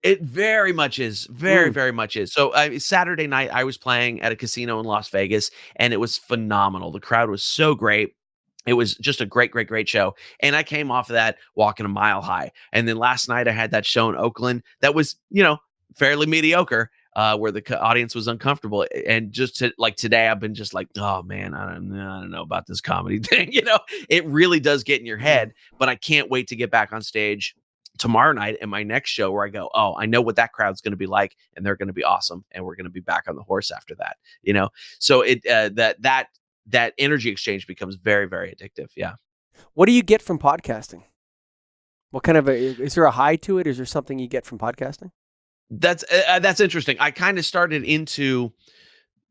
It very much is. Very, very much is. So Saturday night, I was playing at a casino in Las Vegas, and it was phenomenal. The crowd was so great. It was just a great, great, great show. And I came off of that walking a mile high. And then last night I had that show in Oakland that was, fairly mediocre, where the audience was uncomfortable. And just like today, I've been just like, oh man, I don't know about this comedy thing. It really does get in your head, but I can't wait to get back on stage tomorrow night at my next show where I go, oh, I know what that crowd's going to be like, and they're going to be awesome, and we're going to be back on the horse after that. So it that energy exchange becomes very, very addictive. Yeah. What do you get from podcasting? What kind of is there a high to it? Is there something you get from podcasting? That's interesting. I kind of started into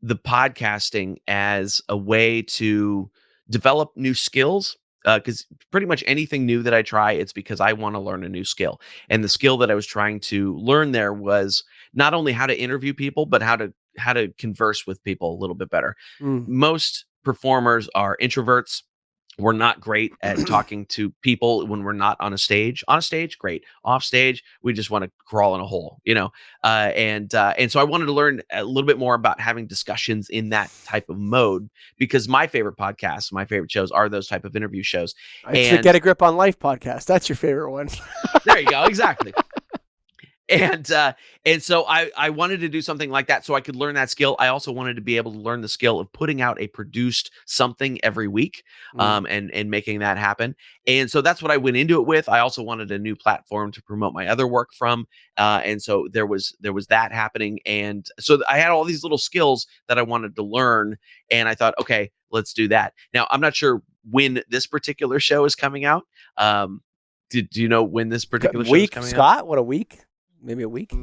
the podcasting as a way to develop new skills. Because pretty much anything new that I try, it's because I want to learn a new skill. And the skill that I was trying to learn there was not only how to interview people, but how to converse with people a little bit better. Most performers are introverts. We're not great at talking to people when we're not on a stage. On a stage, great. Off stage, we just want to crawl in a hole, And so I wanted to learn a little bit more about having discussions in that type of mode, because my favorite podcasts, my favorite shows are those type of interview shows. It's the Get a Grip on Life podcast. That's your favorite one. There you go. Exactly. And so I wanted to do something like that so I could learn that skill. I also wanted to be able to learn the skill of putting out a produced something every week, and making that happen. And so that's what I went into it with. I also wanted a new platform to promote my other work from. And so there was that happening. And so I had all these little skills that I wanted to learn. And I thought, okay, let's do that. Now, I'm not sure when this particular show is coming out. Do you know when this particular show is coming out? Scott, what, a week? Maybe a week?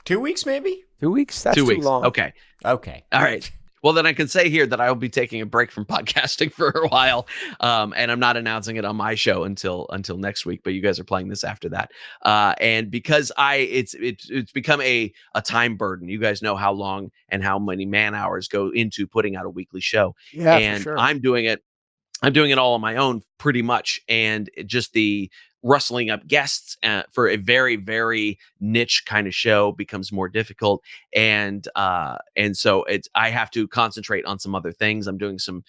2 weeks, maybe? 2 weeks? That's 2 too weeks. long. Okay. All right. Well, then I can say here that I will be taking a break from podcasting for a while, and I'm not announcing it on my show until next week. But you guys are playing this after that, and because it's become a time burden. You guys know how long and how many man hours go into putting out a weekly show. Yeah, and for sure. I'm doing it all on my own pretty much, and just the rustling up guests for a very, very niche kind of show becomes more difficult. And so I have to concentrate on some other things. I'm doing some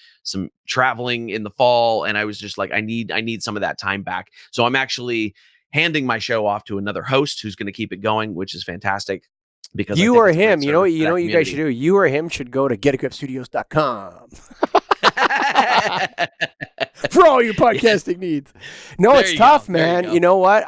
traveling in the fall, and I was just like, I need some of that time back. So I'm actually handing my show off to another host who's going to keep it going, which is fantastic. Because you or him, you know what you guys should do? You or him should go to getagripstudios.com. For all your podcasting needs. No, it's tough, man. You know what?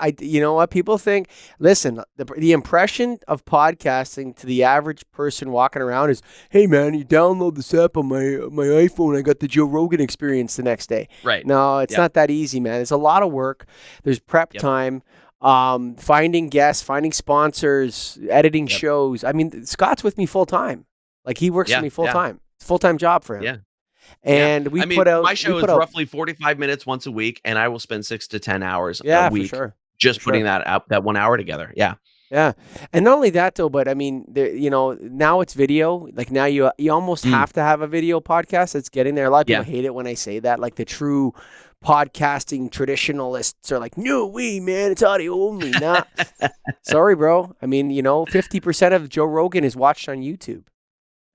People think, listen, the impression of podcasting to the average person walking around is, hey, man, you download this app on my iPhone. I got the Joe Rogan experience the next day. Right. No, it's not that easy, man. It's a lot of work. There's prep time. Finding guests, finding sponsors, editing shows. I mean, Scott's with me full time. Like, he works for me full time. It's a full-time job for him. Yeah. And we put out my show is roughly 45 minutes once a week, and I will spend 6 to 10 hours a week just putting that 1 hour together. Yeah. Yeah. And not only that, though, but I mean, now it's video. Like, now you almost have to have a video podcast. It's getting there. A lot of people hate it when I say that. Like, the true podcasting traditionalists are like, no way, man, it's audio only. Nah. Sorry, bro. I mean, 50% of Joe Rogan is watched on YouTube.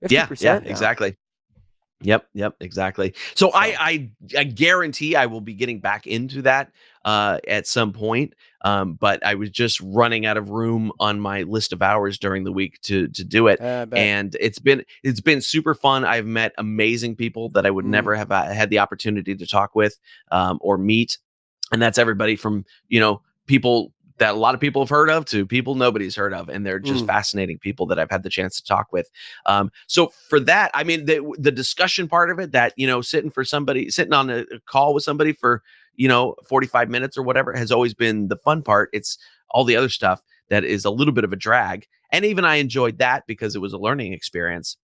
50% yeah, now. Exactly. Yep, exactly. So I guarantee I will be getting back into that at some point. But I was just running out of room on my list of hours during the week to do it. And it's been super fun. I've met amazing people that I would never have had the opportunity to talk with or meet. And that's everybody from, people that a lot of people have heard of to people nobody's heard of. And they're just fascinating people that I've had the chance to talk with. So for that, I mean, the discussion part of it, that, sitting on a call with somebody for, 45 minutes or whatever, has always been the fun part. It's all the other stuff that is a little bit of a drag. And even I enjoyed that because it was a learning experience.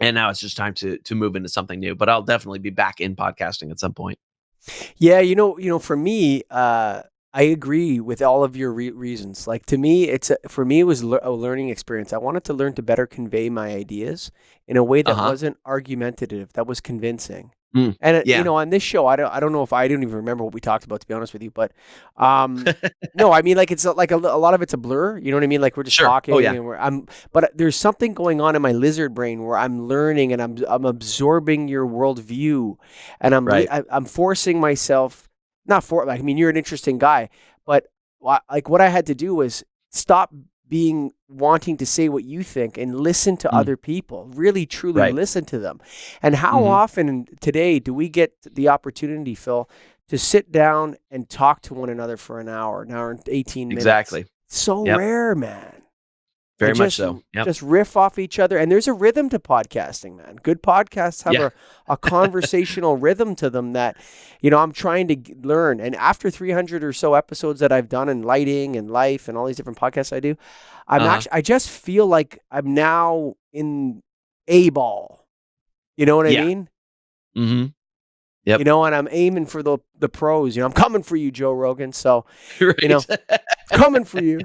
And now it's just time to move into something new, but I'll definitely be back in podcasting at some point. Yeah. For me, I agree with all of your reasons. Like, to me, it was a learning experience. I wanted to learn to better convey my ideas in a way that wasn't argumentative, that was convincing. And on this show, I don't know if I don't even remember what we talked about, to be honest with you. But no, I mean, like, it's like a lot of it's a blur. You know what I mean? Like, we're just talking. And but there's something going on in my lizard brain where I'm learning and I'm absorbing your worldview, and I'm forcing myself. Not for, I mean, you're an interesting guy, but like, what I had to do was stop wanting to say what you think and listen to other people, really, truly listen to them. And how often today do we get the opportunity, Phil, to sit down and talk to one another for an hour and 18 minutes. Exactly. So rare, man. Very And much so. Just riff off each other. And there's a rhythm to podcasting, man. Good podcasts have a conversational rhythm to them that, I'm trying to learn. And after 300 or so episodes that I've done in lighting and life and all these different podcasts I do, I just feel like I'm now in A-ball. You know what I mean? Mm-hmm. Yep. And I'm aiming for the pros. I'm coming for you, Joe Rogan. So, coming for you.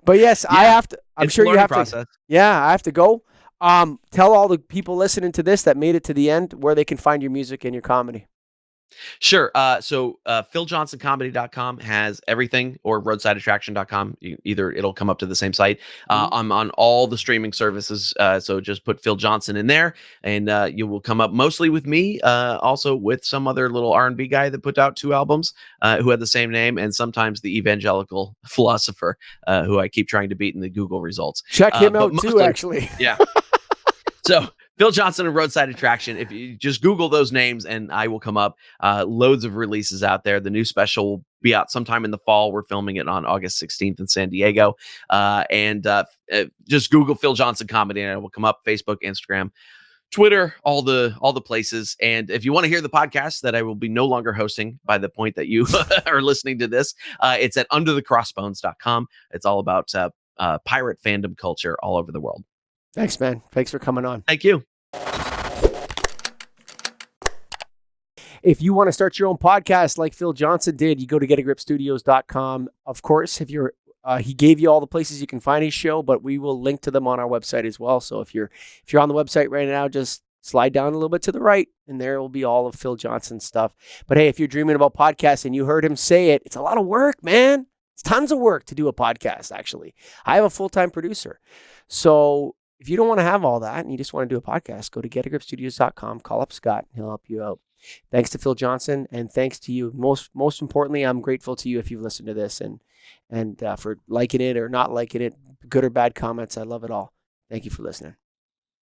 But yes, I have to. I'm sure you have process. I have to go. Tell all the people listening to this that made it to the end where they can find your music and your comedy. Sure. So PhilJohnsonComedy.com has everything, or RoadsideAttraction.com. Either it'll come up to the same site. I'm on all the streaming services. So just put Phil Johnson in there, and you will come up mostly with me. Also with some other little R&B guy that put out 2 albums who had the same name, and sometimes the evangelical philosopher who I keep trying to beat in the Google results. Check him out too, actually. Yeah. So Phil Johnson and Roadside Attraction. If you just Google those names, and I will come up. Loads of releases out there. The new special will be out sometime in the fall. We're filming it on August 16th in San Diego. And just Google Phil Johnson Comedy, and it will come up. Facebook, Instagram, Twitter, all the places. And if you want to hear the podcast that I will be no longer hosting by the point that you are listening to this, it's at underthecrossbones.com. It's all about pirate fandom culture all over the world. Thanks, man. Thanks for coming on. Thank you. If you want to start your own podcast like Phil Johnson did, you go to getagripstudios.com. Of course, if you're he gave you all the places you can find his show, but we will link to them on our website as well. So if you're on the website right now, just slide down a little bit to the right, and there will be all of Phil Johnson's stuff. But hey, if you're dreaming about podcasts and you heard him say it, it's a lot of work, man. It's tons of work to do a podcast, actually. I have a full-time producer. So if you don't want to have all that and you just want to do a podcast, go to getagripstudios.com, call up Scott, and he'll help you out. Thanks to Phil Johnson, and thanks to you. Most importantly, I'm grateful to you if you've listened to this and for liking it or not liking it, good or bad comments. I love it all. Thank you for listening.